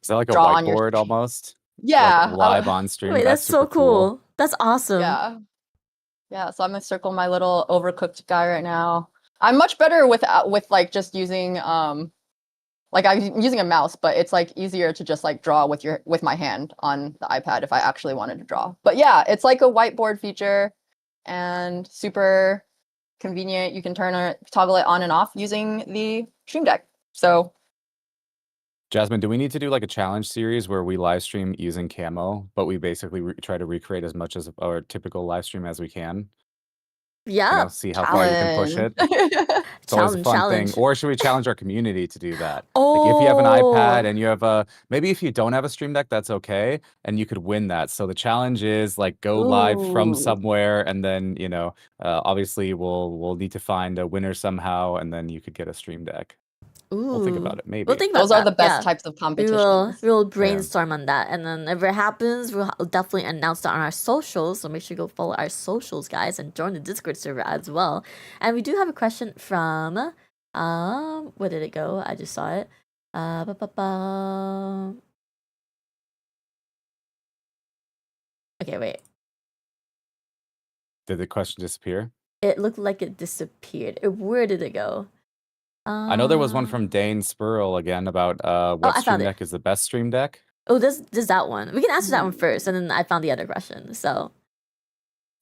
Is that like a whiteboard almost? Yeah. Like live on stream. Wait, that's so super cool. That's awesome. Yeah, so I'm gonna circle my little overcooked guy right now. I'm much better with like just using like I'm using a mouse, but it's like easier to just like draw with my hand on the iPad if I actually wanted to draw. But yeah, it's like a whiteboard feature and super convenient. You can toggle it on and off using the Stream Deck. So Jasmine, do we need to do like a challenge series where we live stream using Camo, but we basically try to recreate as much as our typical live stream as we can? Yeah. See how far you can push it. It's always a fun thing. Or should we challenge our community to do that? Like if you have an iPad and you have maybe if you don't have a Stream Deck, that's okay, and you could win that. So the challenge is like go live from somewhere, and then obviously we'll need to find a winner somehow, and then you could get a Stream Deck. We'll think about it. Maybe we'll think about those are the best types of competitions. We will brainstorm on that, and then if it happens, we'll definitely announce that on our socials. So make sure you go follow our socials, guys, and join the Discord server as well. And we do have a question from where did it go? I just saw it. Okay, wait. Did the question disappear? It looked like it disappeared. Where did it go? I know there was one from Dane Spurl again about what Stream Deck is the best Stream Deck. Oh, there's that one. We can answer that one first, and then I found the other question. So,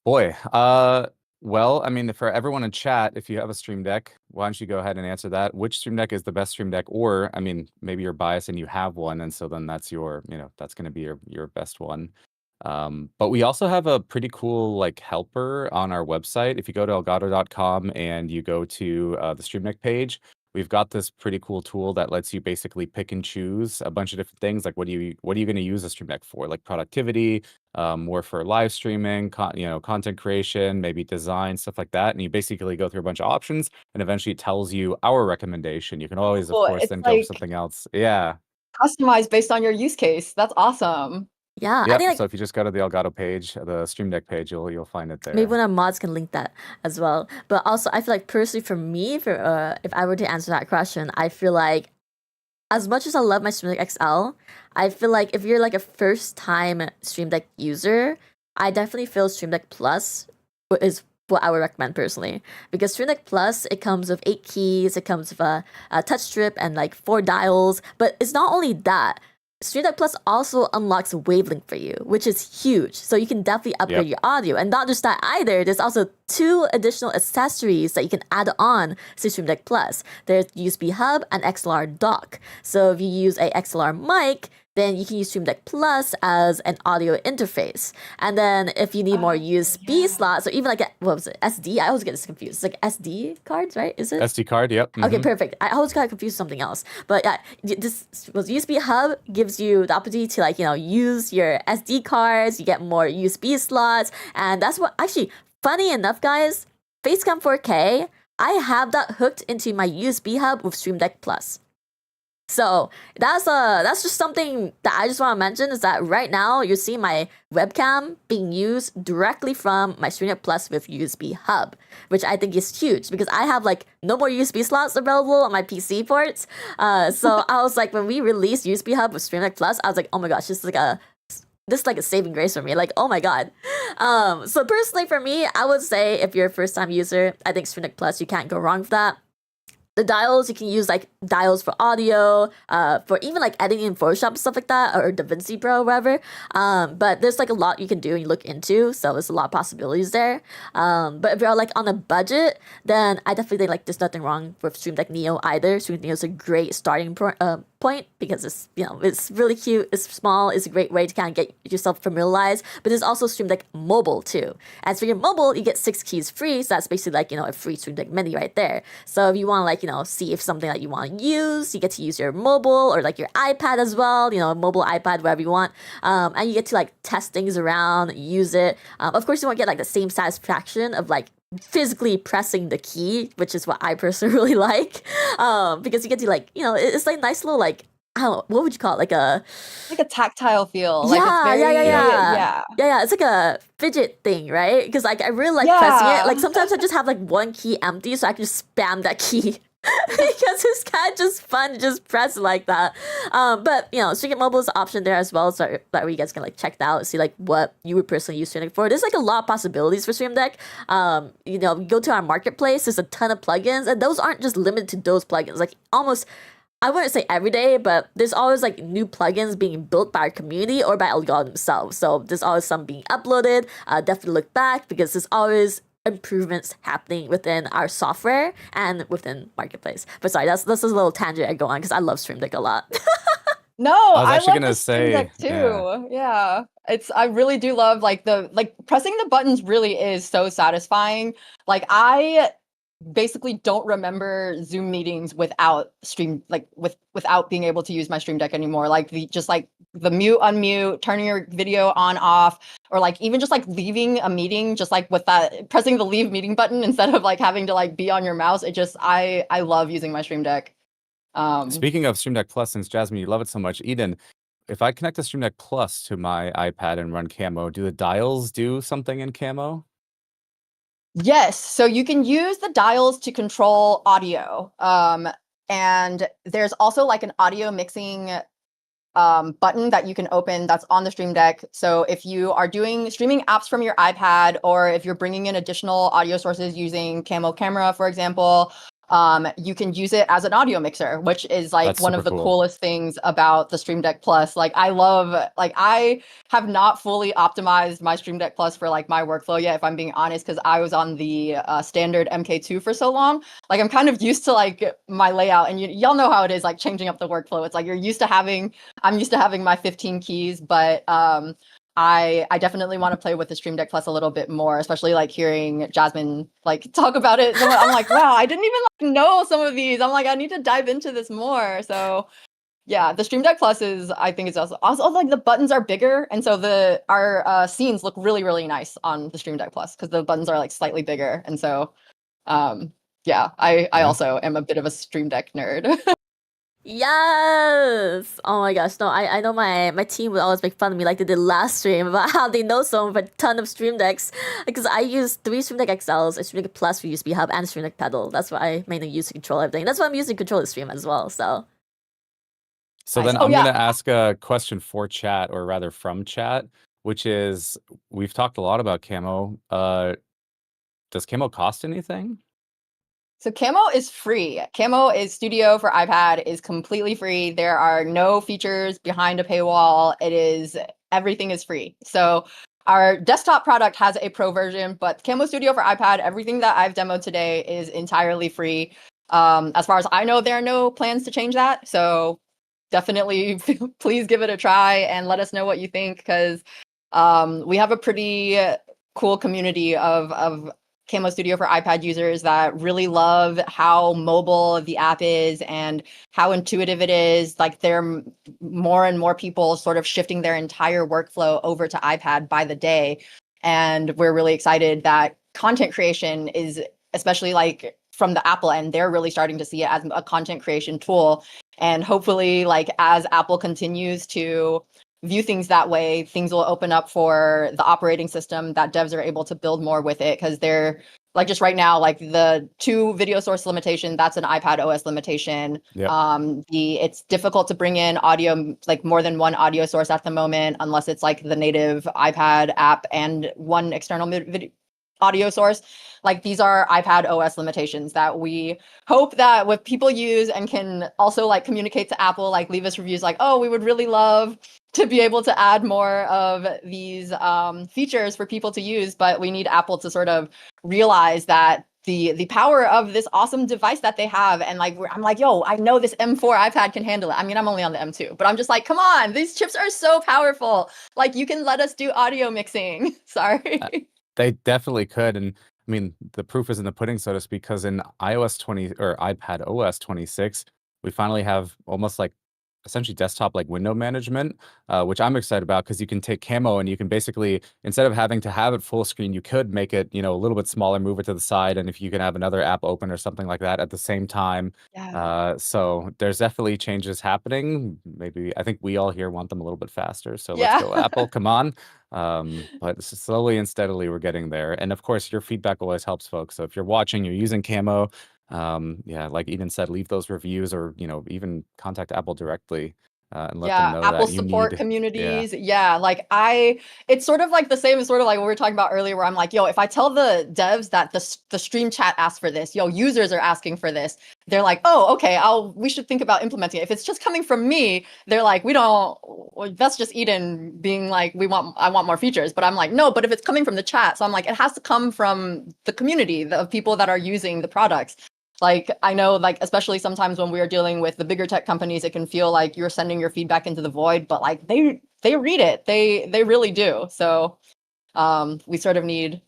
boy, well, I mean, for everyone in chat, if you have a Stream Deck, why don't you go ahead and answer that? Which Stream Deck is the best Stream Deck? Or, I mean, maybe you're biased and you have one, and so then that's your, that's going to be your best one. But we also have a pretty cool like helper on our website. If you go to elgato.com and you go to the Stream Deck page, we've got this pretty cool tool that lets you basically pick and choose a bunch of different things. Like what are you going to use a Stream Deck for? Like productivity, more for live streaming, content creation, maybe design, stuff like that. And you basically go through a bunch of options, and eventually it tells you our recommendation. You can always, of course, then go for something else. Yeah. Customized based on your use case. That's awesome. Yeah, I think so if you just go to the Elgato page, the Stream Deck page, you'll find it there. Maybe one of our mods can link that as well. But also, I feel like personally for me, if I were to answer that question, I feel like as much as I love my Stream Deck XL, I feel like if you're like a first time Stream Deck user, I definitely feel Stream Deck Plus is what I would recommend personally, because Stream Deck Plus, it comes with 8 keys, it comes with a touch strip and like 4 dials. But it's not only that. Stream Deck Plus also unlocks Wavelength for you, which is huge. So you can definitely upgrade your audio. And not just that either, there's also 2 additional accessories that you can add on to Stream Deck Plus. There's USB hub and XLR dock. So if you use a XLR mic, then you can use Stream Deck Plus as an audio interface. And then if you need more USB slots, or even like what was it, SD? I always get this confused. It's like SD cards, right? Is it? SD card, yep. Okay, perfect. I always got confused with something else. But yeah, this was USB hub gives you the opportunity to like, use your SD cards, you get more USB slots. And that's what actually, funny enough, guys, Facecam 4K, I have that hooked into my USB hub with Stream Deck Plus. So that's just something that I just want to mention, is that right now you're seeing my webcam being used directly from my Stream Deck Plus with USB hub, which I think is huge because I have like no more USB slots available on my PC ports. So I was like, when we released USB hub with Stream Deck Plus, I was like, oh my gosh, this is like a saving grace for me. Like, oh my god. So personally for me, I would say if you're a first time user, I think Stream Deck Plus, you can't go wrong with that. The dials, you can use like dials for audio, for even like editing in Photoshop, stuff like that, or DaVinci Pro, whatever. But there's like a lot you can do and you look into, so there's a lot of possibilities there. But if you're like on a budget, then I definitely think like there's nothing wrong with Stream Deck Neo either. Stream Deck Neo is a great starting point because it's it's really cute, it's small, it's a great way to kind of get yourself familiarized. But there's also Stream Deck Mobile too. As for your mobile, you get 6 keys free, so that's basically like a free Stream Deck Mini right there. So if you want to like see if something that you want to use, you get to use your mobile or like your iPad as well, mobile iPad, whatever you want, and you get to like test things around, use it. Of course, you won't get like the same satisfaction of like physically pressing the key, which is what I personally really like, because you get to like it's like nice little like, I don't know, what would you call it, like a tactile feel. Yeah, like it's very, yeah. It's like a fidget thing, right? Because like I really like pressing it. Like sometimes I just have like one key empty, so I can just spam that key. Because it's kind of just fun to just press like that. But Stream Deck Mobile is an option there as well, so that way you guys can like check that out, see like what you would personally use Stream Deck for. There's like a lot of possibilities for Stream Deck. You go to our marketplace, there's a ton of plugins, and those aren't just limited to those plugins. Like almost, I wouldn't say every day, but there's always like new plugins being built by our community or by Elgato themselves. So there's always some being uploaded. Definitely look back because there's always improvements happening within our software and within marketplace. But sorry, that's a little tangent I go on because I love Stream Deck a lot. No, I was I actually love gonna the Stream say, Deck too. Yeah. I really do love like pressing the buttons really is so satisfying. Like I basically don't remember Zoom meetings without without being able to use my Stream Deck anymore. Like the mute, unmute, turning your video on, off, or like even just like leaving a meeting, just like with that pressing the leave meeting button instead of like having to like be on your mouse. I love using my Stream Deck. Speaking of Stream Deck Plus, since Jasmine, you love it so much, Eden, if I connect a Stream Deck Plus to my iPad and run Camo, do the dials do something in Camo? Yes, so you can use the dials to control audio. And there's also like an audio mixing button that you can open that's on the Stream Deck. So if you are doing streaming apps from your iPad, or if you're bringing in additional audio sources using Camo Camera, for example, you can use it as an audio mixer, which is like That's one of super the cool. coolest things about the Stream Deck Plus. Like I have not fully optimized my Stream Deck Plus for like my workflow yet, if I'm being honest, because I was on the standard MK2 for so long. Like I'm kind of used to like my layout, and y'all know how it is, like changing up the workflow. It's like I'm used to having my 15 keys, but I definitely want to play with the Stream Deck Plus a little bit more, especially like hearing Jasmine like talk about it. I'm like, wow, I didn't even like know some of these. I'm like, I need to dive into this more. So yeah, the Stream Deck Plus I think it's also like the buttons are bigger, and so our scenes look really, really nice on the Stream Deck Plus because the buttons are like slightly bigger. And so yeah, I also am a bit of a Stream Deck nerd. Yes! Oh my gosh, no, I know my team would always make fun of me like they did last stream about how they know so a ton of Stream Decks, because I use 3 Stream Deck XLs, a Stream Deck Plus for USB hub, and a Stream Deck pedal. That's what I mainly use to control everything. That's what I'm using to control the stream as well, so. So Nice. then I'm gonna ask a question for chat, or rather from chat, which is, we've talked a lot about Camo. does Camo cost anything? So Camo is free. Camo is Studio for iPad is completely free. There are no features behind a paywall. Everything is free. So our desktop product has a pro version, but Camo Studio for iPad, everything that I've demoed today is entirely free. As far as I know, there are no plans to change that. So definitely please give it a try and let us know what you think, because we have a pretty cool community of Camo Studio for iPad users that really love how mobile the app is and how intuitive it is. Like, there are more and more people sort of shifting their entire workflow over to iPad by the day. And we're really excited that content creation is, especially like from the Apple end, they're really starting to see it as a content creation tool. And hopefully, like, as Apple continues to view things that way, things will open up for the operating system that devs are able to build more with it, because they're like, just right now, like the 2 video source limitation, that's an iPad OS limitation. Yep. It's difficult to bring in audio, like more than 1 audio source at the moment, unless it's like the native iPad app and 1 external video audio source. Like, these are iPad OS limitations that we hope that what people use and can also like communicate to Apple, like leave us reviews like, oh, we would really love to be able to add more of these features for people to use, but we need Apple to sort of realize that the power of this awesome device that they have. And like, I'm like, yo, I know this M4 iPad can handle it. I mean, I'm only on the M2, but I'm just like, come on, these chips are so powerful. Like, you can let us do audio mixing. Sorry. They definitely could. And I mean, the proof is in the pudding, so to speak, because in iOS 20 or iPad OS 26, we finally have almost like essentially desktop like window management, which I'm excited about, because you can take Camo and you can basically, instead of having to have it full screen, you could make it, a little bit smaller, move it to the side, and if you can have another app open or something like that at the same time. Yeah. So there's definitely changes happening. Maybe I think we all here want them a little bit faster. So let's Yeah. go, Apple, come on. But slowly and steadily we're getting there. And of course, your feedback always helps, folks. So if you're watching, you're using Camo, yeah, like Eden said, leave those reviews, or even contact Apple directly, and let them know Apple that you support need. communities. Yeah, like it's sort of like the same as sort of like what we were talking about earlier, where I'm like, yo, if I tell the devs that the stream chat asked for this, yo, users are asking for this, they're like, oh, okay, we should think about implementing it. If it's just coming from me, they're like, that's just Eden being like, I want more features. But I'm like, no, but if it's coming from the chat, so I'm like, it has to come from the community of people that are using the products. Like, I know, like, especially sometimes when we are dealing with the bigger tech companies, it can feel like you're sending your feedback into the void, but like they read it. They really do. So we sort of need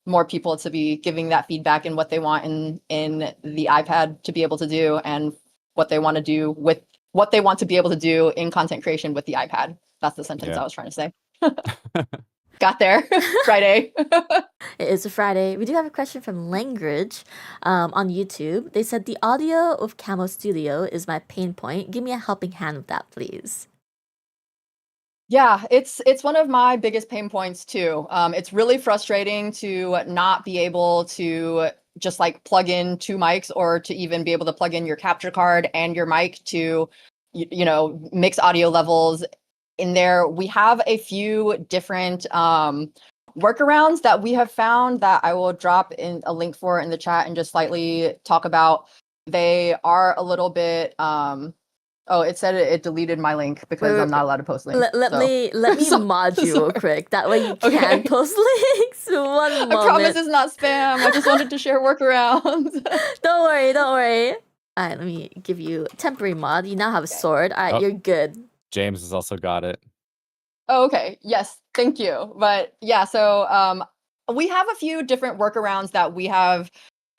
more people to be giving that feedback in what they want in the iPad to be able to do, and what they want to do with what they want to be able to do in content creation with the iPad. That's the sentence I was trying to say. Got there. Friday. It is a Friday. We do have a question from Langridge on YouTube. They said, the audio of Camo Studio is my pain point. Give me a helping hand with that, please. Yeah, it's one of my biggest pain points too. It's really frustrating to not be able to just like plug in 2 mics, or to even be able to plug in your capture card and your mic to, mix audio levels in there. We have a few different workarounds that we have found that I will drop in a link for in the chat and just slightly talk about. They are a little bit oh, it said it deleted my link because I'm not allowed to post links. Let me mod you real quick. That way you can post links. One moment. I promise it's not spam. I just wanted to share workarounds. Don't worry. All right, let me give you a temporary mod. You now have a sword. All right, you're good. James has also got it. Oh, okay. Yes, thank you. But yeah, so we have a few different workarounds that we have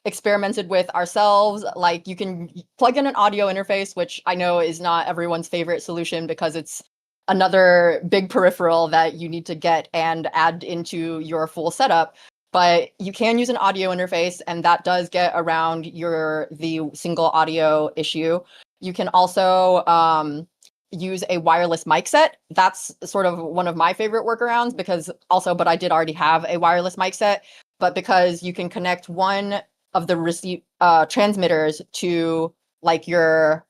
experimented with ourselves. Like, you can plug in an audio interface, which I know is not everyone's favorite solution because it's another big peripheral that you need to get and add into your full setup. But you can use an audio interface, and that does get around the single audio issue. You can also use a wireless mic set. That's sort of one of my favorite workarounds, but I did already have a wireless mic set. But because you can connect one of the transmitters to like your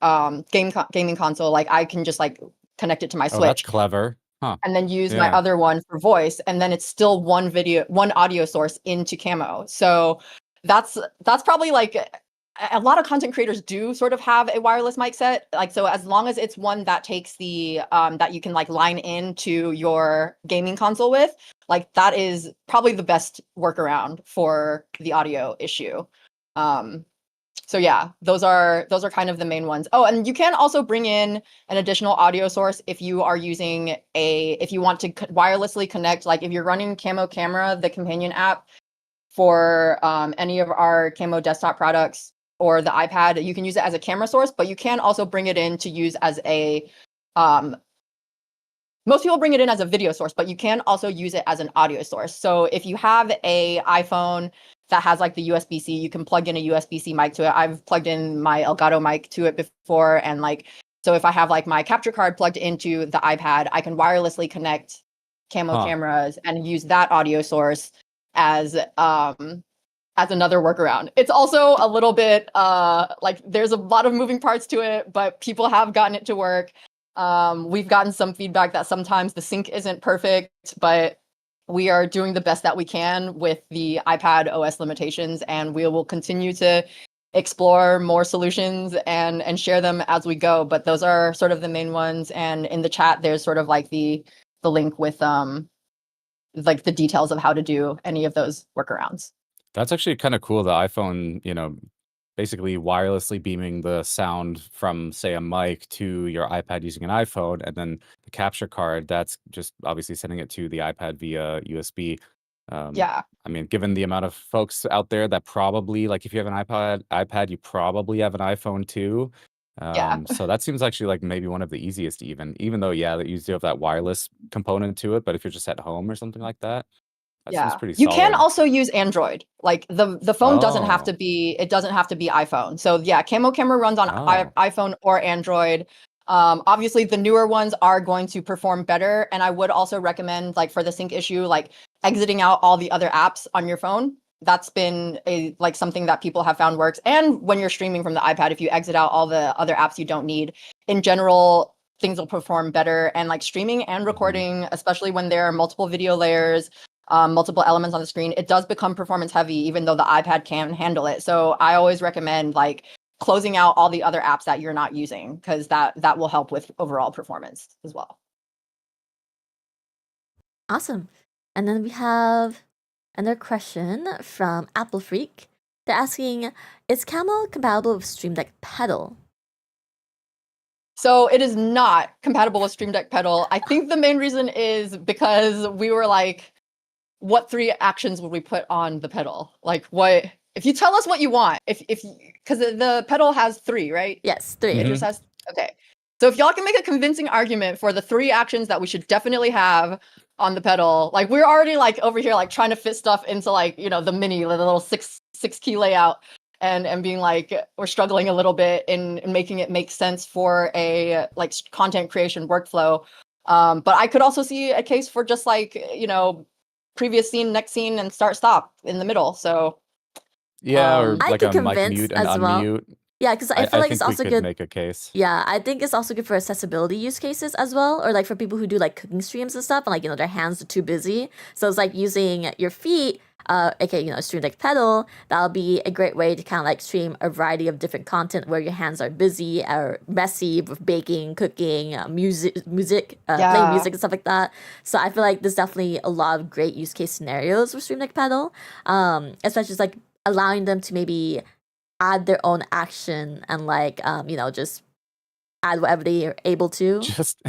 gaming console, like I can just like connect it to my Switch. Oh, that's clever. and then use my Yeah. other one for voice, and then it's still one audio source into Camo. So that's probably like a lot of content creators do sort of have a wireless mic set. Like, so as long as it's one that takes the that you can like line into your gaming console with, like that is probably the best workaround for the audio issue. So yeah, those are kind of the main ones. Oh, and you can also bring in an additional audio source if you are using if you want to wirelessly connect, like if you're running Camo Camera, the companion app for any of our Camo desktop products or the iPad, you can use it as a camera source, but you can also bring it in to use as a most people bring it in as a video source, but you can also use it as an audio source. So if you have a iPhone that has like the USB-C, you can plug in a USB-C mic to it. I've plugged in my Elgato mic to it before. And like, so if I have like my capture card plugged into the iPad, I can wirelessly connect Camo cameras and use that audio source as another workaround. It's also a little bit like there's a lot of moving parts to it, but people have gotten it to work. We've gotten some feedback that sometimes the sync isn't perfect, but we are doing the best that we can with the iPad OS limitations, and we will continue to explore more solutions and share them as we go. But those are sort of the main ones. And in the chat, there's sort of like the link with like the details of how to do any of those workarounds. That's actually kind of cool. The iPhone, basically wirelessly beaming the sound from, say, a mic to your iPad using an iPhone, and then the capture card, that's just obviously sending it to the iPad via USB. Yeah. I mean, given the amount of folks out there that probably, like, if you have an iPad, you probably have an iPhone too. Yeah. So that seems actually like maybe one of the easiest, even though, yeah, that you do have that wireless component to it. But if you're just at home or something like that, that seems pretty You can solid. also use Android. Like the phone doesn't have to Oh. be iPhone. So yeah, Camo Camera runs on Oh. iPhone or Android. Obviously the newer ones are going to perform better, and I would also recommend, like, for the sync issue, like exiting out all the other apps on your phone. That's been something that people have found works. And when you're streaming from the iPad, if you exit out all the other apps you don't need, in general, things will perform better. And like streaming and recording, especially when there are multiple video layers, multiple elements on the screen, it does become performance heavy, even though the iPad can handle it. So I always recommend like closing out all the other apps that you're not using, because that will help with overall performance as well. Awesome. And then we have another question from Apple Freak. They're asking, is Camo compatible with Stream Deck Pedal? So it is not compatible with Stream Deck Pedal. I think the main reason is because we were like, what 3 actions would we put on the pedal? Like, what if you tell us what you want? If because the pedal has 3, right? Yes, 3. It just has, okay. So if y'all can make a convincing argument for the 3 actions that we should definitely have on the pedal, like we're already like over here like trying to fit stuff into like, the mini, the little 6 key layout, and being like, we're struggling a little bit in making it make sense for a like content creation workflow. But I could also see a case for just like, previous scene, next scene, and start stop in the middle. So yeah, or I like could a mic convince mute and as well. unmute. Yeah, because I feel like it's think we also could good. make a case. Yeah, I think it's also good for accessibility use cases as well, or like for people who do like cooking streams and stuff, and like their hands are too busy. So it's like using your feet, aka Stream Deck Pedal. That'll be a great way to kind of like stream a variety of different content where your hands are busy or messy with baking, cooking, music, playing music and stuff like that. So I feel like there's definitely a lot of great use case scenarios with Stream Deck Pedal, especially just like allowing them to maybe add their own action and like just add whatever they are able to. Just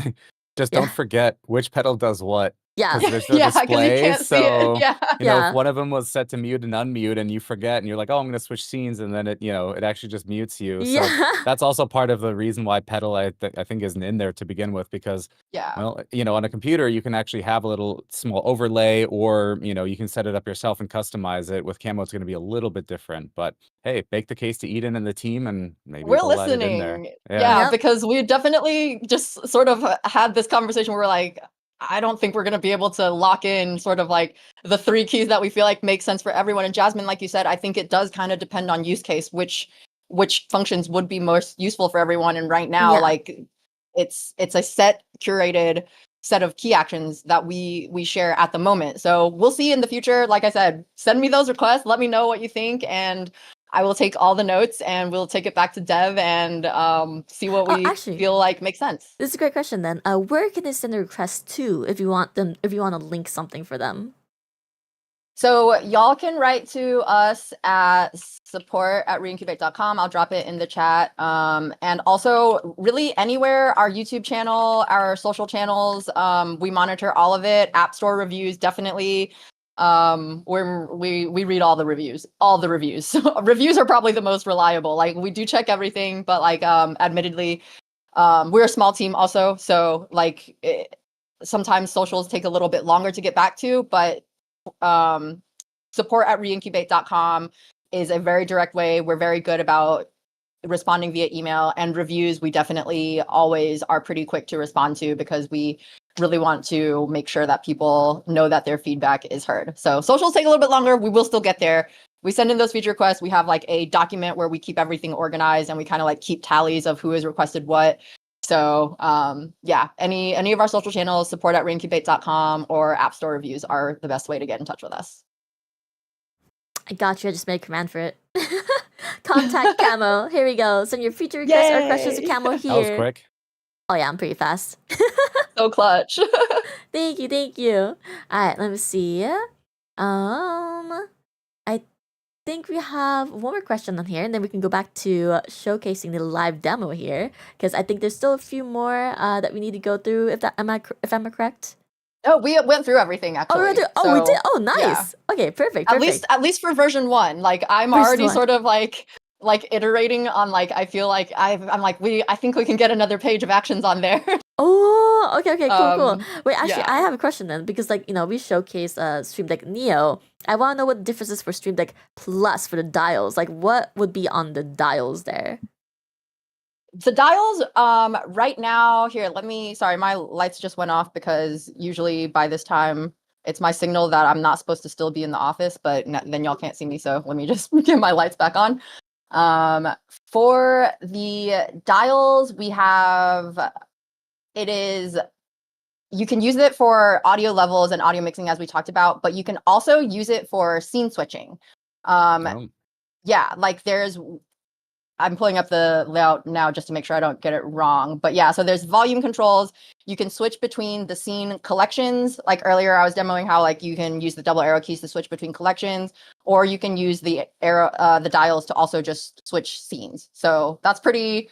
don't forget which pedal does what. Yeah. There's no yeah, because you display, can't see so it. Yeah. if one of them was set to mute and unmute, and you forget, and you're like, oh, I'm gonna switch scenes, and then it actually just mutes you. So Yeah. that's also part of the reason why pedal I think isn't in there to begin with, because Yeah. well, on a computer you can actually have a little small overlay, or you can set it up yourself and customize it. With Camo, it's going to be a little bit different, but hey, make the case to Eden and the team, and maybe We're they'll add it in there. listening. Yeah. Yep. Because we definitely just sort of had this conversation where we're like, I don't think we're going to be able to lock in sort of like the 3 keys that we feel like make sense for everyone. And Jasmine, like you said, I think it does kind of depend on use case, which functions would be most useful for everyone. And right now, Yeah. like it's a set curated set of key actions that we share at the moment. So we'll see in the future. Like I said, send me those requests. Let me know what you think, and I will take all the notes and we'll take it back to dev and see what we actually, feel like makes sense. this is a great question then. Where can they send a request to if you want to link something for them? So y'all can write to us at support@reincubate.com. I'll drop it in the chat. And also really anywhere, our YouTube channel, our social channels, we monitor all of it. App Store reviews, definitely. We read all the reviews. Reviews are probably the most reliable. Like, we do check everything, but like, admittedly, we're a small team also. So like, sometimes socials take a little bit longer to get back to, but support@reincubate.com is a very direct way. We're very good about responding via email, and reviews we definitely always are pretty quick to respond to because we really want to make sure that people know that their feedback is heard. So socials take a little bit longer. We will still get there. We send in those feature requests. We have like a document where we keep everything organized and we kind of like keep tallies of who has requested what. So yeah, any of our social channels, support@reincubate.com or App Store reviews are the best way to get in touch with us. I got you. I just made a command for it. Contact Camo. Here we go. Send your feature requests or questions to Yay! Camo here. That was quick. Oh yeah, I'm pretty fast. So clutch. Thank you. All right, let me see. I think we have one more question on here, and then we can go back to showcasing the live demo here, because I think there's still a few more that we need to go through. If I'm correct. Oh, we went through everything actually. We did. Oh, nice. Yeah. Okay, perfect. At least for version 1. Like, I'm Version already 1. sort of like iterating on, like, I feel like I think we can get another page of actions on there. Oh, okay, cool. Wait, actually, yeah. I have a question then, because like, we showcase Stream Deck Neo. I want to know what the difference is for Stream Deck Plus for the dials. Like, what would be on the dials there? The dials, right now, here, sorry, my lights just went off because usually by this time it's my signal that I'm not supposed to still be in the office, but then y'all can't see me, so let me just get my lights back on. For the dials, we have, you can use it for audio levels and audio mixing as we talked about, but you can also use it for scene switching. Yeah, like I'm pulling up the layout now just to make sure I don't get it wrong. But yeah, so there's volume controls. You can switch between the scene collections. Like earlier, I was demoing how like you can use the double arrow keys to switch between collections, or you can use the dials to also just switch scenes. So that's pretty.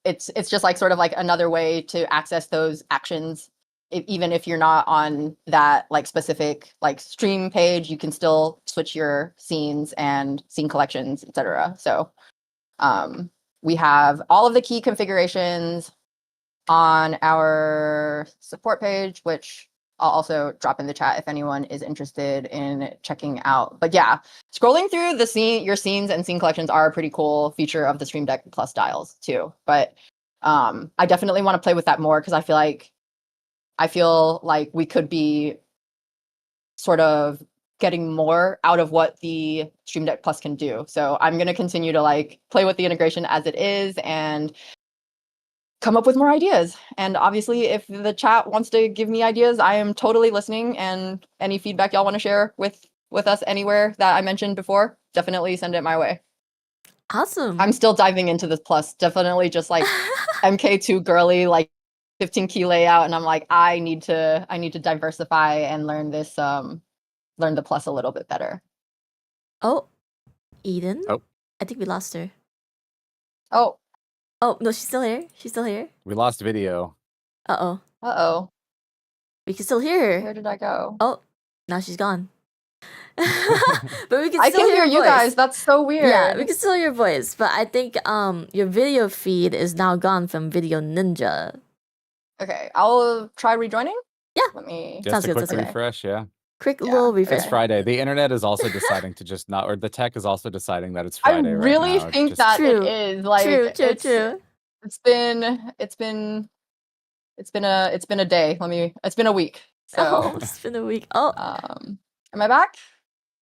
It's just like sort of like another way to access those actions. Even if you're not on that like specific like stream page, you can still switch your scenes and scene collections, etc. So we have all of the key configurations on our support page, which I'll also drop in the chat if anyone is interested in checking out. But yeah, scrolling through your scenes and scene collections are a pretty cool feature of the Stream Deck Plus dials too. But I definitely want to play with that more because I feel like we could be sort of getting more out of what the Stream Deck Plus can do. So I'm going to continue to like play with the integration as it is and come up with more ideas. And obviously, if the chat wants to give me ideas, I am totally listening. And any feedback y'all want to share with us anywhere that I mentioned before, definitely send it my way. Awesome. I'm still diving into this Plus. Definitely just like MK2 girly, like 15 key layout, and I'm like, I need to diversify and learn the Plus a little bit better. Oh, Eden. Oh, I think we lost her. Oh no, she's still here. We lost video. Uh-oh. We can still hear her. Where did I go? Oh, now she's gone. But we can I still can hear hear you voice. guys. That's so weird. Yeah, we can still hear your voice, but I think your video feed is now gone from Video Ninja. Okay, I'll try rejoining. Yeah. Let me. Just Sounds a good, quick sounds good. refresh, yeah. Quick little It's refresh. Friday. The internet is also deciding to just not, or the tech is also deciding that it's Friday I really right now. think Just- that True. it is like True. It's been a day. It's been a week. So Oh, it's been a week. Oh, am I back?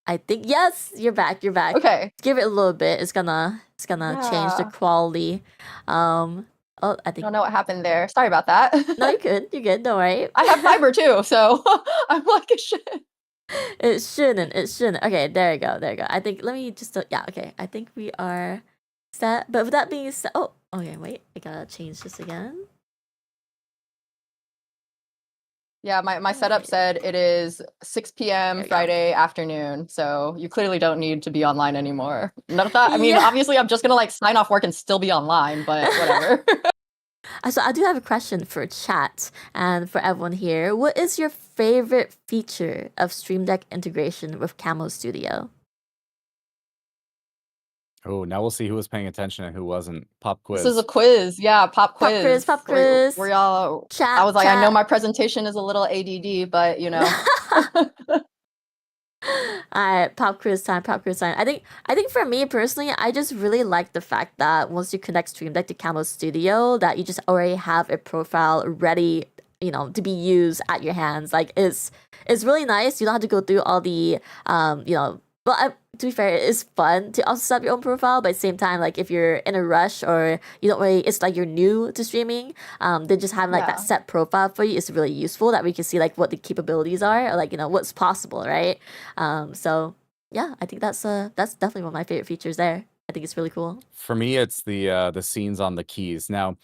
I think yes, you're back. Okay. Give it a little bit. It's gonna change the Yeah. quality. Oh, I I think don't know what happened there. Sorry about that. no, you're good. You're good. Don't worry. I have fiber too, so I'm like, shit. It shouldn't. It shouldn't. Okay, there you go. There you go. I think let me just yeah. Okay, I think we are set. But with that being said, oh, okay. Wait, I gotta change this again. Yeah, my setup said it is 6 p.m. There we go. Friday afternoon, so you clearly don't need to be online anymore. Not that, I mean, Yeah. obviously, I'm just gonna like sign off work and still be online, but whatever. So I do have a question for chat and for everyone here. What is your favorite feature of Stream Deck integration with Camo Studio? Oh, now we'll see who was paying attention and who wasn't. Pop This is a quiz. quiz, yeah, pop Pop quiz, quiz. pop quiz. Were y'all? Chat, I was like, I know chat. my presentation is a little ADD, but you know. Alright, pop quiz time, pop quiz time. I think for me personally, I just really like the fact that once you connect Stream Deck to Camo Studio, that you just already have a profile ready, to be used at your hands. Like it's really nice. You don't have to go through all the to be fair, it's fun to also set up your own profile, but at the same time, like if you're in a rush or you don't really, it's like you're new to streaming, then just having like that Yeah. set profile for you is really useful. That we can see like what the capabilities are, or like what's possible, right? So yeah, I think that's definitely one of my favorite features there. I think it's really cool. For me, it's the scenes on the keys. Now,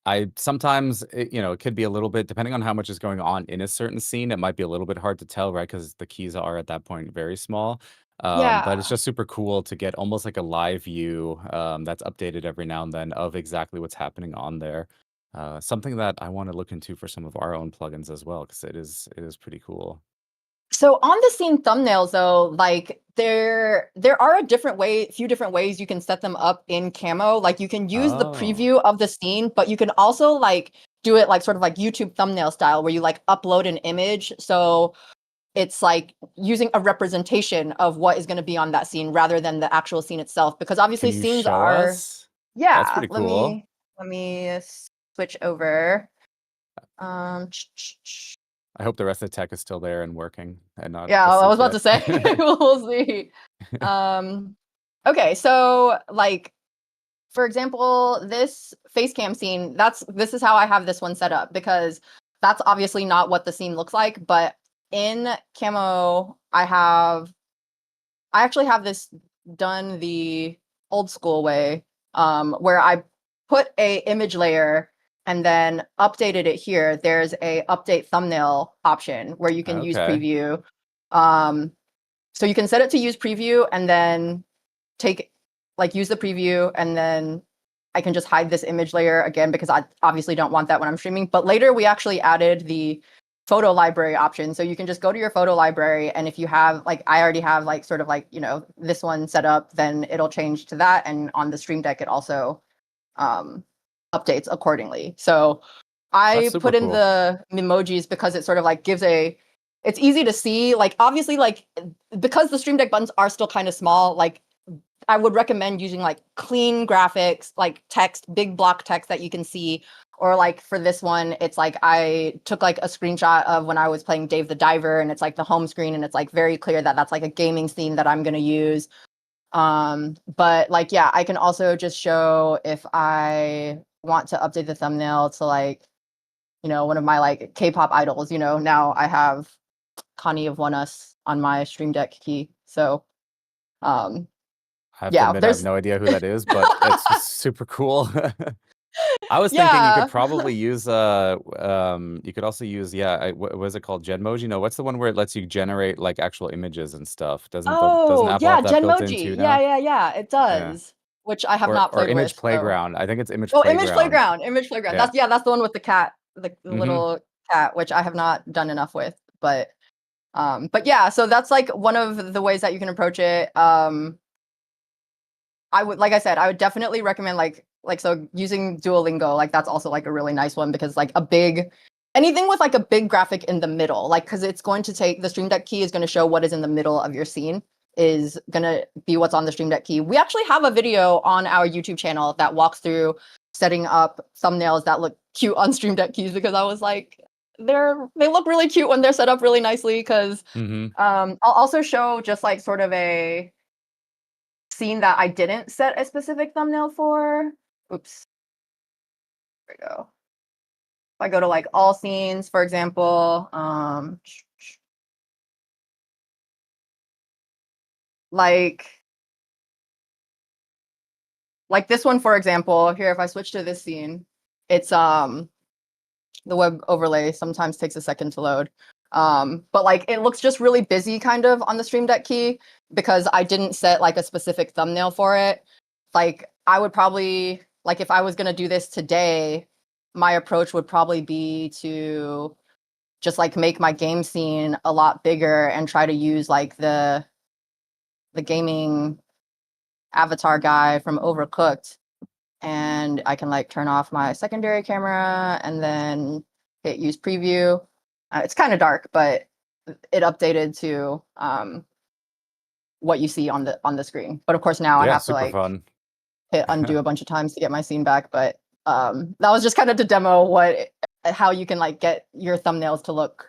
I sometimes, it could be a little bit, depending on how much is going on in a certain scene, it might be a little bit hard to tell, right? Because the keys are at that point very small. But it's Yeah. just super cool to get almost like a live view that's updated every now and then of exactly what's happening on there. Something that I want to look into for some of our own plugins as well, because it is pretty cool. So on the scene thumbnails though, like there are few different ways you can set them up in Camo. Like you can use the Oh, preview of the scene, but you can also like do it like sort of like YouTube thumbnail style where you like upload an image. So it's like using a representation of what is going to be on that scene rather than the actual scene itself. Because obviously can you scenes show are, us? That's yeah, pretty let cool. me switch over. I hope the rest of the tech is still there and working and not Yeah, I was asleep about to say, yet. we'll see. Okay, so like for example, this face cam scene, this is how I have this one set up because that's obviously not what the scene looks like, but in Camo, I actually have this done the old school way, where I put a image layer and then updated it here. There's a update thumbnail option where you can use Okay. preview. So you can set it to use preview and then use the preview, and then I can just hide this image layer again because I obviously don't want that when I'm streaming. But later we actually added the photo library option. So you can just go to your photo library, and if you have I already have sort of this one set up, then it'll change to that. And on the Stream Deck, it also updates accordingly. So That's I super put in cool. the emojis because it sort of it's easy to see. Obviously, because the Stream Deck buttons are still kind of small, I would recommend using clean graphics, text, big block text that you can see. Or for this one, it's I took a screenshot of when I was playing Dave the Diver, and it's the home screen, and it's very clear that that's a gaming scene that I'm gonna use. But yeah, I can also just show if I want to update the thumbnail to one of my K-pop idols. Now I have Connie of One Us on my Stream Deck key. So I have to yeah, admit, I have there's no idea who that is, but it's just super cool. I was thinking you could yeah. probably use you could also use what is it called? Genmoji? No, what's the one where it lets you generate actual images and stuff? Doesn't Oh, Apple yeah, have that built in too Genmoji. Yeah, now? yeah, yeah, it Yeah. does. Which I have not Or played Image with. So Playground. I think it's Image oh, Image Playground. Playground. Image Playground. Yeah. That's the one with the cat, the hmm little cat, which I have not done enough with. But yeah, so that's one of the ways that you can approach it. I would, like I said, I would definitely recommend so using Duolingo, that's also a really nice one because anything with a big graphic in the middle, because it's going to take the Stream Deck key is going to show what is in the middle of your scene is going to be what's on the Stream Deck key. We actually have a video on our YouTube channel that walks through setting up thumbnails that look cute on Stream Deck keys because I was they look really cute when they're set up really nicely because hmm I'll also show just sort of a scene that I didn't set a specific thumbnail for. Oops. we go. If I go to like all scenes, for example, like this one, for example, here, if I switch to this scene, it's the web overlay sometimes takes a second to load. But like it looks just really busy kind of on the Stream Deck key because I didn't set like a specific thumbnail for it. Like I would probably, like if I was gonna do this today, my approach would probably be to just like make my game scene a lot bigger and try to use like the gaming avatar guy from Overcooked. And I can like turn off my secondary camera and then hit use preview. It's kind of dark, but it updated to what you see on the screen. But of course now I have to like fun. hit undo a bunch of times to get my scene back. But that was just kind of to demo how you can like get your thumbnails to look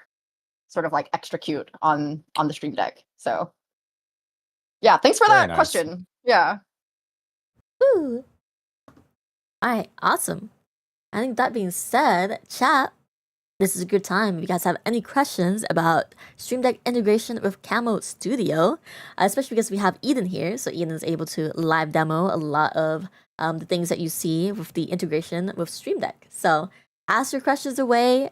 sort of like extra cute on the Stream Deck. So yeah, thanks for Very that nice. question. Yeah. Ooh. All right, awesome. I think that being said, chat, this is a good time if you guys have any questions about Stream Deck integration with Camo Studio, especially because we have Eden here. So Eden is able to live demo a lot of the things that you see with the integration with Stream Deck. So ask your questions away.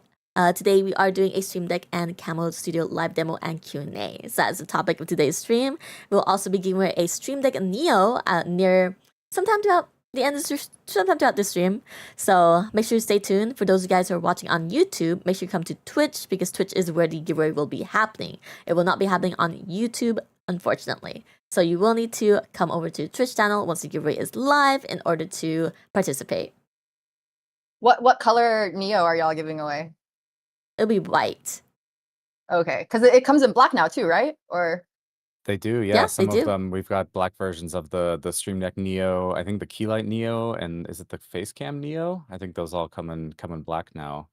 Today we are doing a Stream Deck and Camo Studio live demo and Q&A. So that's the topic of today's stream. We'll also be giving away a Stream Deck Neo near sometime throughout the end of sometime throughout the stream. So make sure you stay tuned. For those of you guys who are watching on YouTube, make sure you come to Twitch because Twitch is where the giveaway will be happening. It will not be happening on YouTube, unfortunately. So you will need to come over to the Twitch channel once the giveaway is live in order to participate. What color Neo are y'all giving away? It'll be white. Okay, because it comes in black now too, right? Or They do, yeah. Yeah, Some they of do. them, we've got black versions of the Stream Deck Neo. I think the Keylight Neo, and is it the Facecam Neo? I think those all come in black now.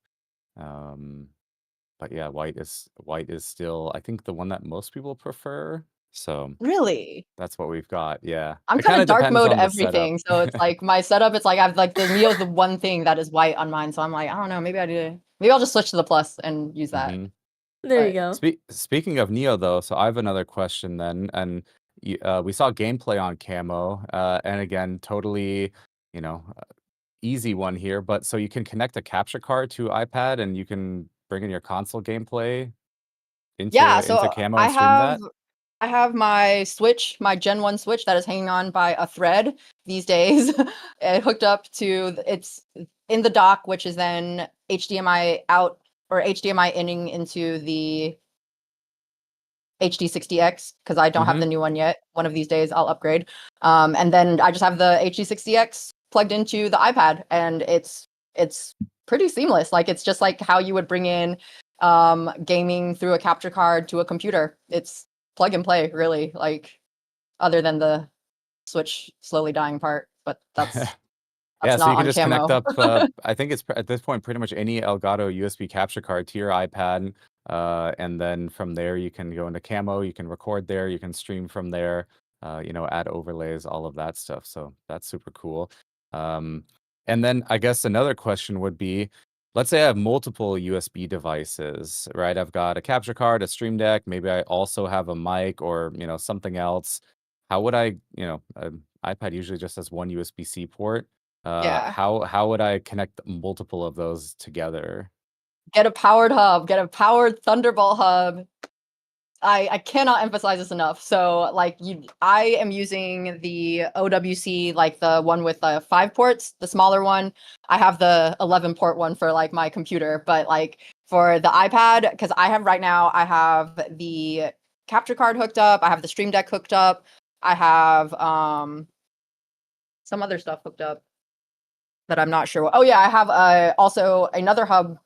But yeah, white is still, I think, the one that most people prefer. So really? that's what we've got. Yeah, I'm it kind kind of dark depends mode on the setup. everything, so it's like my setup. It's like I've like the Neo's the one thing that is white on mine, so I'm like I don't know. Maybe I'll just switch to the plus and use that. Mhm. There you But go. Speaking of Neo, though, so I have another question then, and we saw gameplay on Camo, and again, totally, you know, easy one here. But so you can connect a capture card to iPad, and you can bring in your console gameplay yeah, into so Camo and stream that. I have my Switch, my Gen 1 Switch that is hanging on by a thread these days. It hooked up to it's in the dock, which is then HDMI out or HDMI inning into the HD60X because I don't have the new one yet. One of these days I'll upgrade. And then I just have the HD60X plugged into the iPad, and it's pretty seamless. Like it's just like how you would bring in gaming through a capture card to a computer. It's plug and play, really. Like other than the Switch slowly dying part, but that's Yeah, so not you can on just Camo. connect up. I think it's at this point pretty much any Elgato USB capture card to your iPad, and then from there you can go into Camo. You can record there. You can stream from there. Add overlays, all of that stuff. So that's super cool. And then I guess another question would be, let's say I have multiple USB devices, right? I've got a capture card, a Stream Deck. Maybe I also have a mic or something else. How would I, iPad usually just has one USB-C port. Yeah. How would I connect multiple of those together? Get a powered hub, get a powered Thunderbolt hub. I cannot emphasize this enough. So like I am using the OWC, like the one with the 5 ports, the smaller one. I have the 11 port one for like my computer, but like for the iPad, because I have the capture card hooked up, I have the Stream Deck hooked up, I have some other stuff hooked up that I'm not sure. Oh yeah, I have also another hub,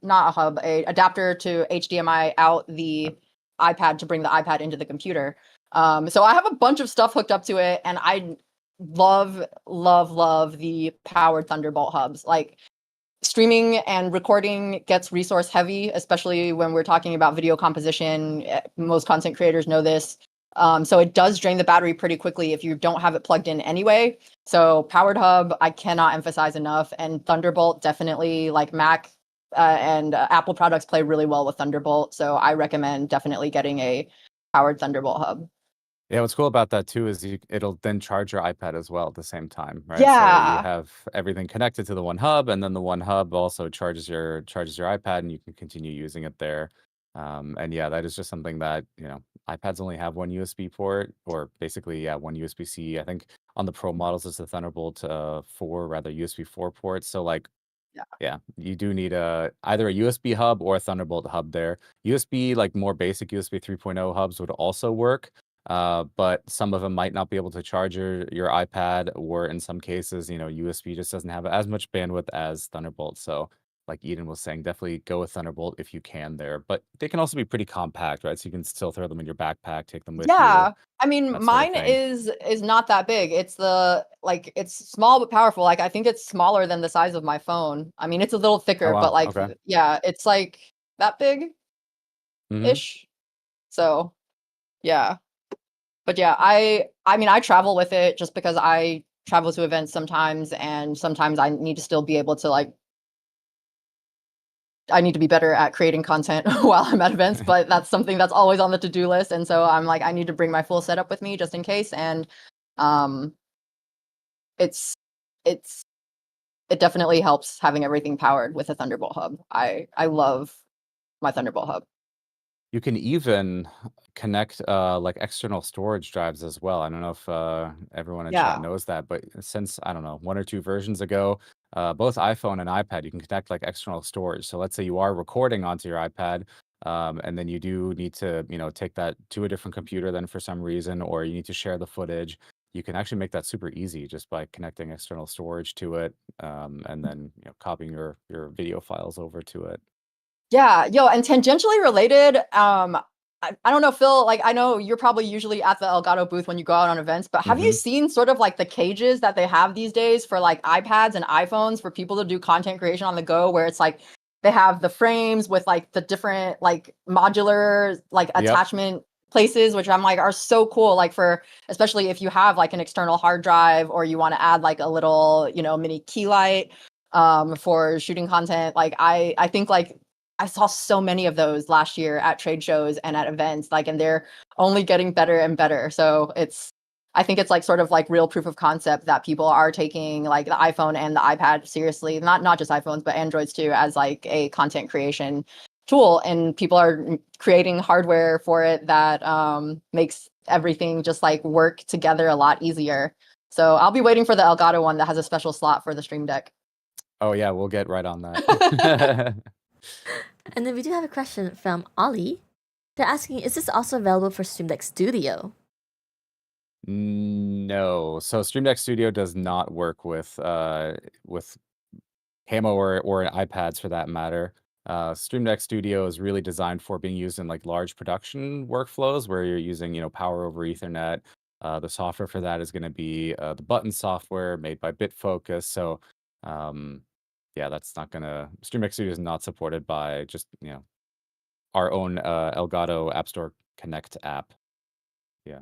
not a hub, a adapter to HDMI out the iPad to bring the iPad into the computer. So I have a bunch of stuff hooked up to it, and I love the powered Thunderbolt hubs. Like streaming and recording gets resource heavy, especially when we're talking about video composition. Most content creators know this. So it does drain the battery pretty quickly if you don't have it plugged in anyway. So powered hub, I cannot emphasize enough. And Thunderbolt, definitely, like Mac and Apple products play really well with Thunderbolt. So I recommend definitely getting a powered Thunderbolt hub. Yeah, what's cool about that too is it'll then charge your iPad as well at the same time, right? So you Yeah. have everything connected to the one hub, and then the one hub also charges your iPad, and you can continue using it there. And yeah, that is just something that, iPads only have one USB port, or basically, yeah, one USB-C. I think on the Pro models, it's the Thunderbolt 4, rather USB 4 port. So like, Yeah. yeah, you do need either a USB hub or a Thunderbolt hub there. USB, like more basic USB 3.0 hubs would also work. But some of them might not be able to charge your iPad, or in some cases, USB just doesn't have as much bandwidth as Thunderbolt. So, like Eden was saying, definitely go with Thunderbolt if you can there. But they can also be pretty compact, right? So you can still throw them in your backpack, take them with you, Yeah. I mean, that sort of mine thing. is not that big. It's it's small but powerful. Like I think it's smaller than the size of my phone. I mean, it's a little Oh thicker, but wow, like okay. yeah, it's like that big-ish. Hmm. So, yeah. But yeah, I mean, I travel with it just because I travel to events sometimes, and sometimes I need to still be able to I need to be better at creating content while I'm at events, but that's something that's always on the to-do list. And so I'm like, I need to bring my full setup with me just in case. And um it's it's it definitely helps having everything powered with a Thunderbolt hub. I love my Thunderbolt hub. You can even connect like external storage drives as well. I don't know if everyone in chat Yeah. knows that, but since I don't know, 1 or 2 versions ago, both iPhone and iPad, you can connect like external storage. So let's say you are recording onto your iPad, and then you do need to, take that to a different computer then for some reason, or you need to share the footage. You can actually make that super easy just by connecting external storage to it, and then copying your video files over to it. Yeah, yo, and tangentially related, I don't know, Phil, like I know you're probably usually at the Elgato booth when you go out on events, but have you Hmm. seen sort of like the cages that they have these days for like iPads and iPhones for people to do content creation on the go, where it's like they have the frames with like the different like modular like Yep. attachment places, which I'm like are so cool, like for especially if you have like an external hard drive or you want to add like a little, mini key light for shooting content. Like I think like I saw so many of those last year at trade shows and at events, like, and they're only getting better and better. So I think it's like sort of like real proof of concept that people are taking like the iPhone and the iPad seriously, not just iPhones, but Androids too, as like a content creation tool. And people are creating hardware for it that makes everything just like work together a lot easier. So I'll be waiting for the Elgato one that has a special slot for the Stream Deck. Oh yeah, we'll get right on that. And then we do have a question from Ollie. They're asking, is this also available for Stream Deck Studio? No. So Stream Deck Studio does not work with Camo or iPads for that matter. Stream Deck Studio is really designed for being used in like large production workflows where you're using, power over Ethernet. The software for that is going to be the button software made by Bitfocus. So, um, yeah, that's not gonna. Stream Deck Studio is not supported by just our own Elgato App Store Connect app. Yeah.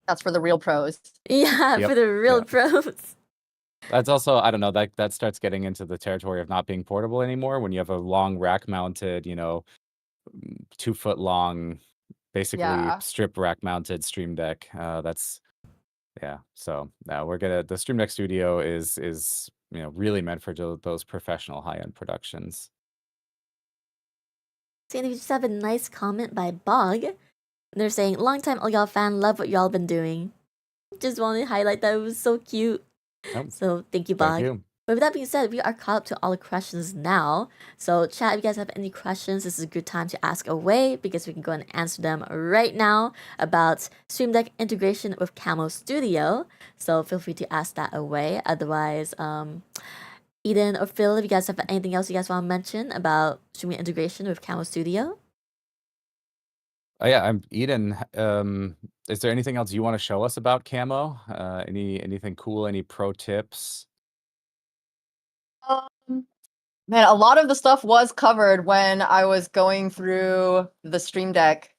That's for the real pros. Yeah, Yep. for the real Yeah. pros. That's also, I don't know, that starts getting into the territory of not being portable anymore when you have a long rack mounted, 2 foot long, basically Yeah. strip rack mounted Stream Deck. That's yeah. So now the Stream Deck Studio is really meant for those professional high end productions. See, and we just have a nice comment by Bog. They're saying, longtime Elgato fan, love what y'all been doing. Just wanted to highlight that, it was so cute. Oh, So thank you, thank Bog. you. But with that being said, we are caught up to all the questions now. So chat, if you guys have any questions, this is a good time to ask away because we can go and answer them right now about Stream Deck integration with Camo Studio. So feel free to ask that away. Otherwise, Eden or Phil, if you guys have anything else you guys want to mention about streaming integration with Camo Studio? Oh yeah, I'm Eden. Is there anything else you want to show us about Camo? Anything cool? Any pro tips? Um, Man, a lot of the stuff was covered when I was going through the Stream Deck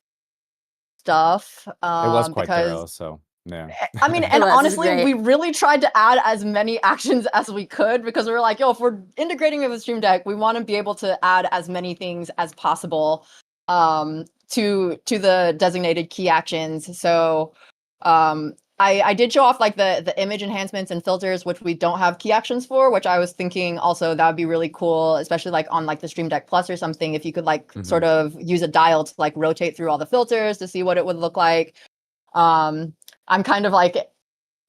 stuff. It was quite Because thorough, so yeah. I mean, It and was. It's honestly, great. we really tried to add as many actions as we could because we were like, yo, if we're integrating it with Stream Deck, we want to be able to add as many things as possible to the designated key actions. So I did show off like the image enhancements and filters, which we don't have key actions for, which I was thinking also that would be really cool, especially like on like the Stream Deck Plus or something, if you could like sort of use a dial to like rotate through all the filters to see what it would look like. I'm kind of like,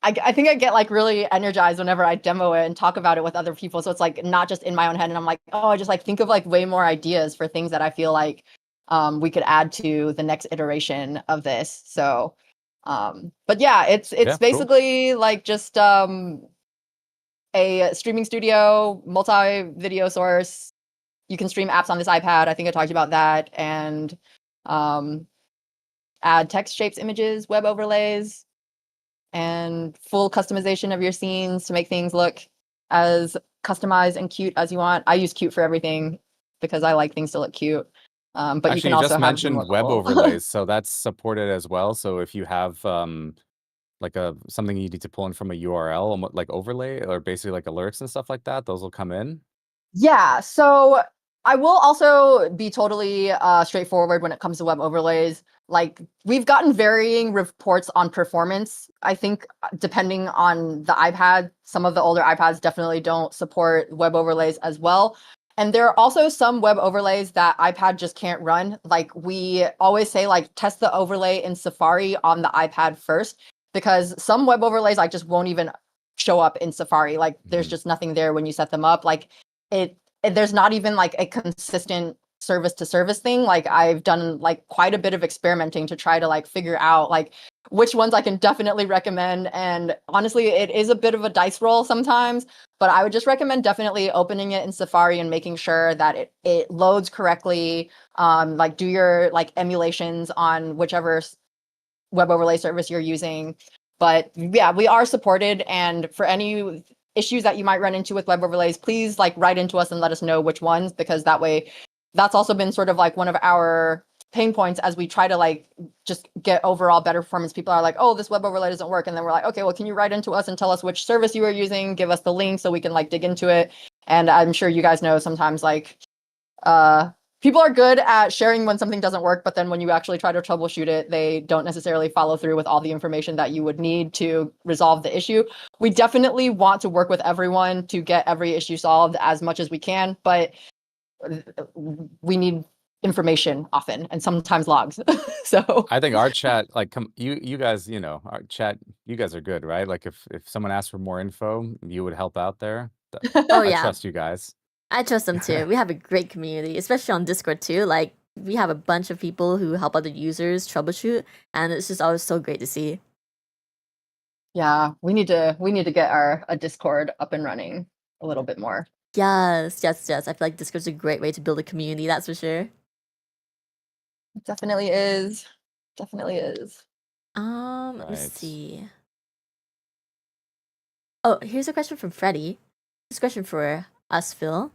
I think I get like really energized whenever I demo it and talk about it with other people. So it's like not just in my own head, and I'm like, oh, I just like think of like way more ideas for things that I feel like we could add to the next iteration of this. So but yeah, it's Yeah, cool. basically like just a streaming studio, multi-video source. You can stream apps on this iPad. I think I talked about that. And add text, shapes, images, web overlays, and full customization of your scenes to make things look as customized and cute as you want. I use cute for everything because I like things to look cute. But Actually, you can you also just have mentioned more web level. overlays, so that's supported as well. So if you have like something you need to pull in from a URL, like overlay or basically like alerts and stuff like that, those will come in. Yeah, so I will also be totally straightforward when it comes to web overlays. Like we've gotten varying reports on performance. I think depending on the iPad, some of the older iPads definitely don't support web overlays as well. And there are also some web overlays that iPad just can't run. Like we always say, like test the overlay in Safari on the iPad first, because some web overlays like just won't even show up in Safari. Like there's just nothing there when you set them up. Like there's not even like a consistent service to service thing. Like I've done like quite a bit of experimenting to try to like figure out like which ones I can definitely recommend. And honestly, it is a bit of a dice roll sometimes, but I would just recommend definitely opening it in Safari and making sure that it loads correctly. Like do your like emulations on whichever web overlay service you're using. But yeah, we are supported, and for any issues that you might run into with web overlays, please like write into us and let us know which ones, because that way that's also been sort of like one of our pain points as we try to like just get overall better performance. People are like, oh, this web overlay doesn't work, and then we're like, okay, well, can you write into us and tell us which service you are using, give us the link so we can like dig into it. And I'm sure you guys know sometimes like people are good at sharing when something doesn't work, but then when you actually try to troubleshoot it, they don't necessarily follow through with all the information that you would need to resolve the issue. We definitely want to work with everyone to get every issue solved as much as we can, but we need information often and sometimes logs. So I think our chat, like, you guys, our chat, you guys are good, right? Like, if someone asked for more info, you would help out there. Oh I yeah, trust you guys. I trust them too. We have a great community, especially on Discord too. Like we have a bunch of people who help other users troubleshoot, and it's just always so great to see. yeah, we need to get a Discord up and running a little bit more. Yes, yes, yes. I feel like Discord's a great way to build a community, that's for sure. It definitely is. Definitely is. Let me Right. see. Oh, here's a question from Freddie. This question for us, Phil.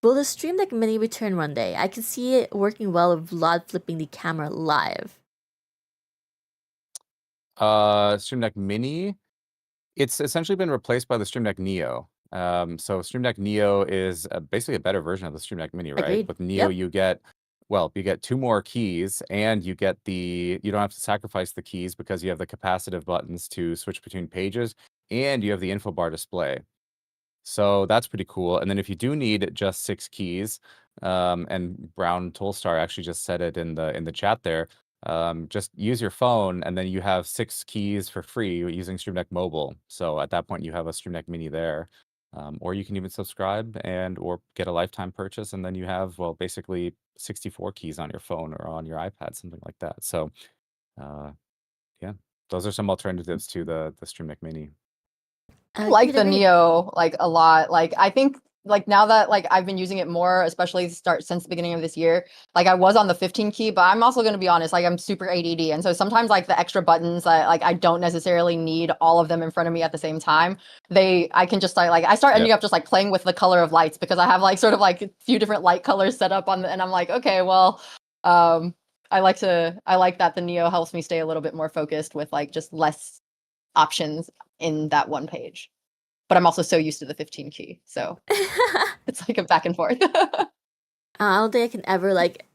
Will the Stream Deck Mini return one day? I can see it working well with Vlad flipping the camera live. Stream Deck Mini, it's essentially been replaced by the Stream Deck Neo. So Stream Deck Neo is basically a better version of the Stream Deck Mini, right? Agreed. With Neo, Yep. you get 2 more keys, and you don't have to sacrifice the keys because you have the capacitive buttons to switch between pages, and you have the info bar display. So that's pretty cool. And then if you do need just 6 keys, and Brown Toolstar actually just said it in the chat there, just use your phone, and then you have 6 keys for free using Stream Deck Mobile. So at that point, you have a Stream Deck Mini there. Or you can even subscribe or get a lifetime purchase, and then you have, basically 64 keys on your phone or on your iPad, something like that. So, yeah, those are some alternatives to the Stream Deck Mini. I like Could the agree. Neo like a lot. Like I think like now that like I've been using it more, especially since the beginning of this year, like I was on the 15 key, but I'm also going to be honest, like I'm super ADD, and so sometimes like the extra buttons, I don't necessarily need all of them in front of me at the same time. I can just like I start ending Yep. up just like playing with the color of lights because I have like sort of like a few different light colors set up and I'm like, okay, well, I like that the Neo helps me stay a little bit more focused with like just less options in that one page. But I'm also so used to the 15 key, so it's like a back and forth. I don't think I can ever like,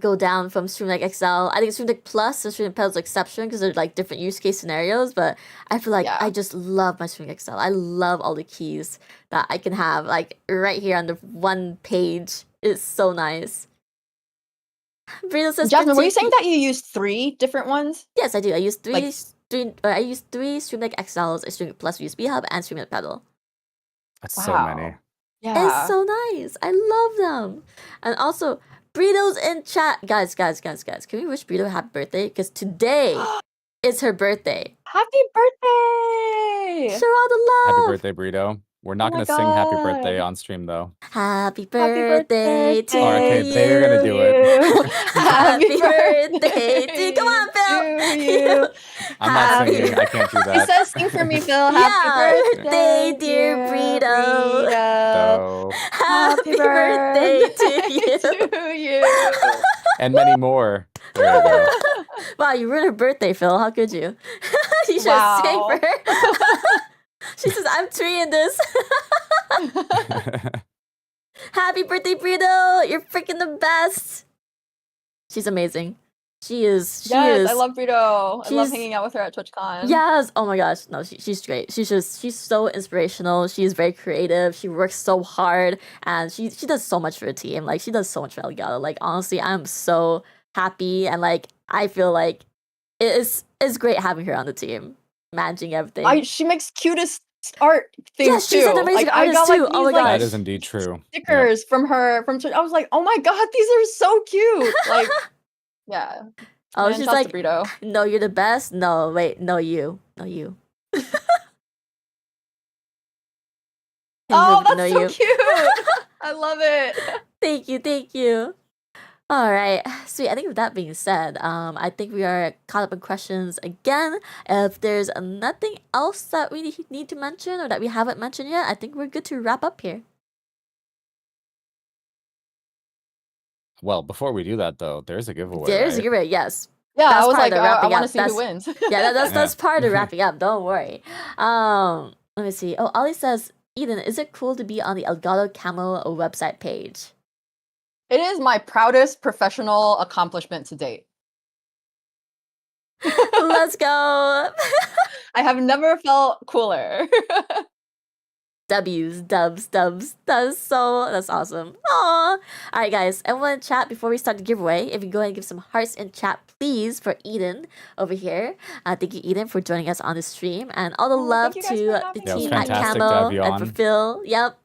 go down from Stream Deck XL. I think Stream Deck Plus and Stream Deck Pedal's exception because they're like different use case scenarios. But I feel like I Yeah. just love my Stream Deck XL. I love all the keys that I can have like right here on the one page. It's so nice. Brito says Jasmine, were you 15 saying that you used 3 different ones? Yes, I do. I use three. Like- I use 3 Stream Deck XLs, a Stream Deck Plus USB hub, and Stream Deck Pedal. That's so many. Wow. Yeah. It's so nice. I love them. And also, Brito's in chat. Guys. Can we wish Brito a happy birthday? Because today is her birthday. Happy birthday! Show all the love. Happy birthday, Burrito. We're not Oh my going to sing happy birthday God. on stream, though. Happy birthday to Oh, okay, you. they're gonna do it. Happy birthday to you. Come on, Phil. to you. I'm not Happy singing. I can't do He that. says, "Sing for me, Phil." Yeah. Happy birthday, Dear Brito. So, Happy birthday to you. to you. and many more. There you go. Wow, you ruined her birthday, Phil. How could you? You should Wow. sing for her. She says, I'm treating this. Happy birthday, Brito. You're freaking the best. She's amazing. She is. Yes, I love Brito. I love she's- hanging out with her at TwitchCon. Yes. Oh my gosh. No, she's great. She's so inspirational. She's very creative. She works so hard, and she does so much for the team. Like she does so much for Elgato. Like honestly, I'm so happy, and like I feel like it's great having her on the team, managing everything. She makes cutest art things Yes, she's too. an amazing I got artist like too. Oh my these, like, gosh. That is indeed true. stickers from her from Twitch. I was like, oh my god, these are so cute. Like, yeah. Oh, Man, she's shouts like, to Brito. no, you're the best. No, wait, no, you. No, you. Oh, No, that's so you. cute. I love it. Thank you. All right, sweet. I think with that being said, I think we are caught up in questions again. If there's nothing else that we need to mention or that we haven't mentioned yet, I think we're good to wrap up here. Well, before we do that, though, there's a giveaway. There's a right? giveaway, yes. Yeah, That's I was part of like, the I wrapping want up. to see That's- who wins. Yeah, that's Yeah. part of wrapping up. Don't worry. Let me see. Oh, Ollie says, Eden, is it cool to be on the Elgato Camo website page? It is my proudest professional accomplishment to date. Let's go. I have never felt cooler. W's, dubs. That's awesome. Aw. Alright guys, everyone in chat, before we start the giveaway, if you go ahead and give some hearts in chat, please, for Eden over here. Thank you, Eden, for joining us on the stream, and all the Oh, love thank you guys to for the having Yeah, it was team at fantastic to Camo have you and for on. Phil. Yep.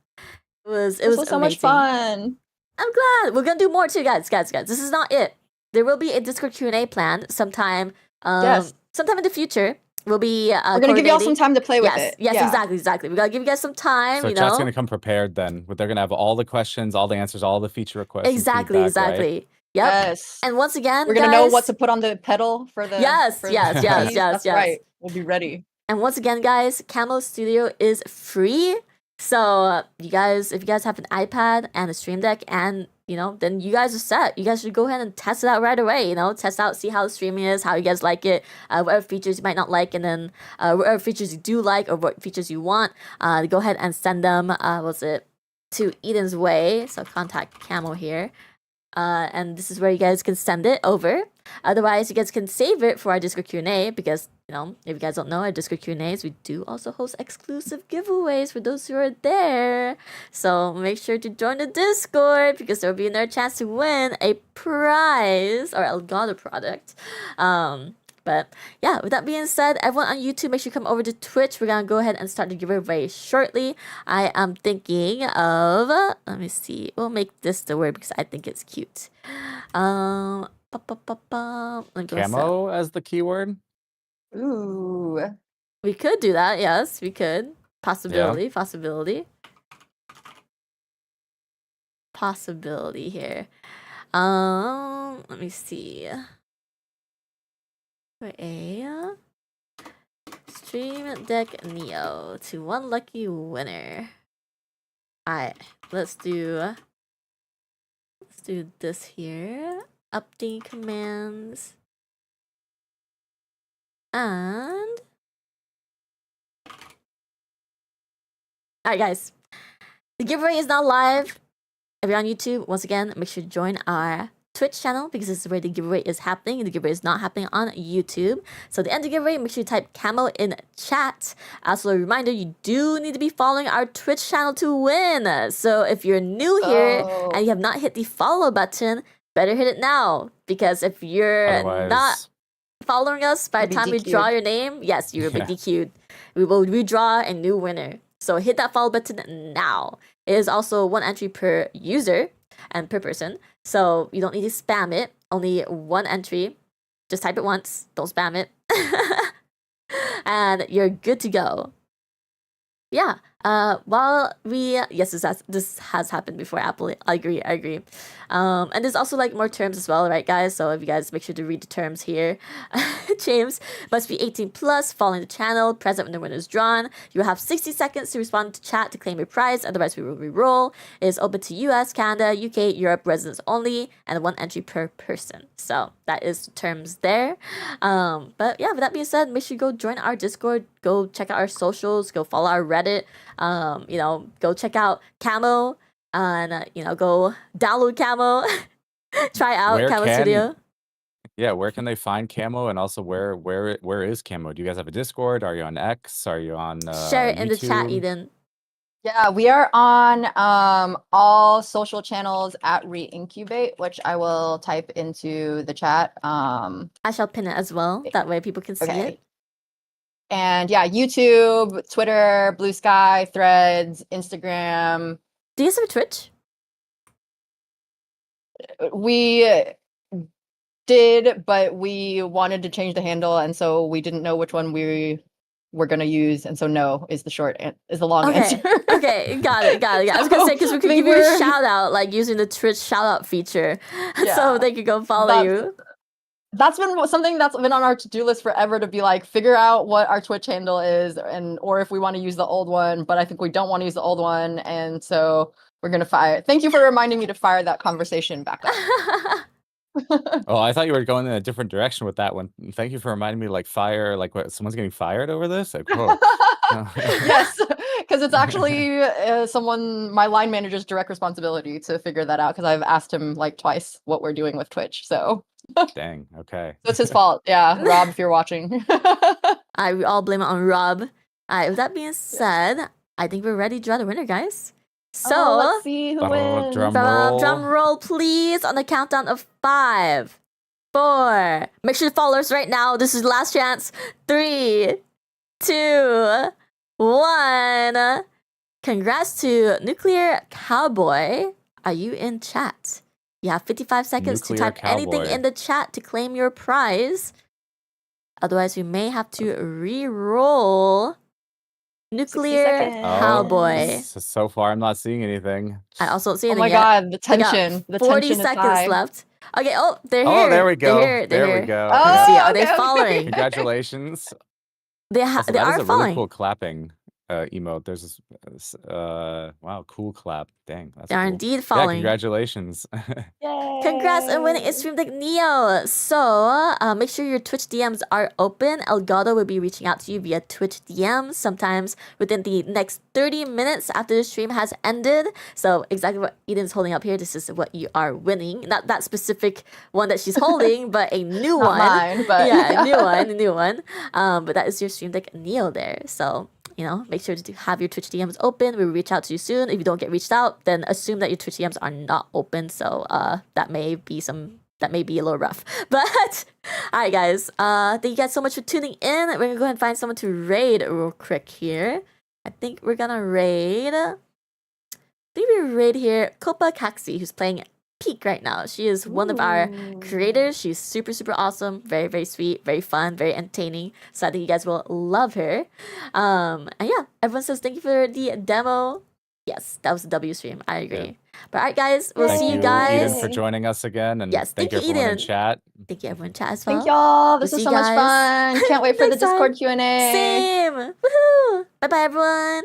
It was This was so much amazing. fun. I'm glad. We're gonna do more too, guys. This is not it. There will be a Discord Q&A planned sometime Yes. sometime in the future. We'll be We're gonna give y'all some time to play with Yes, it. yes, Yeah. exactly. We gotta give you guys some time, So you chat's know. gonna come prepared then. They're gonna have all the questions, all the answers, all the feature requests. and Exactly. feedback, right? Yep. Yes. And once again, We're gonna know guys- what to put on the pedal for the Yes, for the yes, keys. yes. That's right. We'll be ready. And once again, guys, Camo Studio is free. So you guys, if you guys have an iPad and a Stream Deck, and then you guys are set. You guys should go ahead and test it out right away. Test out, see how the streaming is, how you guys like it, whatever features you might not like, and then whatever features you do like or what features you want. Go ahead and send them. To Eden's Way. So contact Camo here. And this is where you guys can send it over. Otherwise, you guys can save it for our Discord Q&A because, if you guys don't know, our Discord Q&As, we do also host exclusive giveaways for those who are there. So make sure to join the Discord because there will be another chance to win a prize or Elgato product. But yeah, with that being said, everyone on YouTube, make sure you come over to Twitch. We're going to go ahead and start the giveaway shortly. I am thinking of, let me see, we'll make this the word because I think it's cute. Let me go Camo as the keyword. Ooh. We could do that, yes, we could. Possibility here. Let me see. For a Stream Deck Neo to one lucky winner. Alright, let's do this here. update commands. And all right, guys, the giveaway is now live. If you're on YouTube, once again, make sure to join our Twitch channel because this is where the giveaway is happening. The giveaway is not happening on YouTube. So the end of the giveaway, make sure you type Camo in chat. Also, a reminder, you do need to be following our Twitch channel to win. So if you're new here and you have not hit the follow button, better hit it now. Because if you're not following us by the time we draw your name, yes, you're be DQ'd. We will redraw a new winner. So hit that follow button now. It is also 1 entry per user and per person. So you don't need to spam it. Only 1 entry. Just type it once. Don't spam it. And you're good to go. Yeah. While we this has happened before, Apple. I agree. And there's also like more terms as well, right, guys? So if you guys make sure to read the terms here. James must be 18 plus, following the channel, present when the winner is drawn. You will have 60 seconds to respond to chat to claim your prize, otherwise we will re-roll. It is open to US, Canada, UK, Europe residents only, and 1 entry per person. So that is the terms there. But yeah, with that being said, make sure you go join our Discord, go check out our socials, go follow our Reddit. Go check out Camo and go download Camo. Try out Camo Studio. Yeah, where can they find Camo, and also where is Camo? Do you guys have a Discord? Are you on X? Are you on share it in the chat, YouTube? Eden? Yeah, we are on all social channels at Reincubate, which I will type into the chat. I shall pin it as well. That way people can see it. And yeah, YouTube, Twitter, Blue Sky, Threads, Instagram. Do you guys have a Twitch? We did, but we wanted to change the handle, and so we didn't know which one we were gonna use, and so no is the long answer. Okay, got it. I was gonna say because we could give you a shout out, like using the Twitch shout out feature, so they could go follow you. That's been something that's been on our to-do list forever, to be like, figure out what our Twitch handle is, or if we want to use the old one, but I think we don't want to use the old one, and so we're gonna fire. Thank you for reminding me to fire that conversation back up. Oh, I thought you were going in a different direction with that one. Thank you for reminding me, like, fire, like what, someone's getting fired over this? Like, whoa. Yes, because it's actually my line manager's direct responsibility to figure that out, because I've asked him like twice what we're doing with Twitch, so. Dang, okay. So it's his fault. Yeah, Rob, if you're watching. We all blame it on Rob. With that being said, I think we're ready to draw the winner, guys. So let's see who wins. Drum roll, please, on the countdown of 5, 4. Make sure to follow us right now. This is last chance. 3, 2, 1. Congrats to Nuclear Cowboy. Are you in chat? You have 55 seconds to type anything in the chat to claim your prize. Otherwise, we may have to re-roll. Nuclear Cowboy. So far, I'm not seeing anything. I also don't see anything yet. God, the tension. The 40 seconds left. Okay, they're here. Oh, there we go. There we go. Are they following? Congratulations. They are following. That is a really cool clapping emote. There's this, wow, cool clap. Dang, that's they are cool. indeed following. Yeah, congratulations. Yay. Congrats on winning a Stream Deck Neo. So make sure your Twitch DMs are open. Elgato will be reaching out to you via Twitch DMs sometimes within the next 30 minutes after the stream has ended. So exactly what Eden's holding up here, this is what you are winning. Not that specific one that she's holding, but a new one. Mine, but yeah, a new one. But that is your Stream Deck Neo there. So make sure to have your Twitch DMs open. We'll reach out to you soon. If you don't get reached out, then assume that your Twitch DMs are not open. So that may be a little rough. But all right, guys. Thank you guys so much for tuning in. We're gonna go ahead and find someone to raid real quick here. I think we're gonna raid. Here Copa Kaxi, who's playing Peak right now. She is one of our creators. She's super, super awesome. Very, very sweet, very fun, very entertaining. So I think you guys will love her. And yeah, everyone says thank you for the demo. Yes, that was the W stream. I agree. Yeah. But all right, guys, we'll see you guys. Eden, for joining us again. And yes, thank you everyone Eden. In chat. Thank you everyone in chat as well. Thank y'all. This was so much fun. Can't wait for the Discord Q&A. Same. Woohoo. Bye-bye, everyone.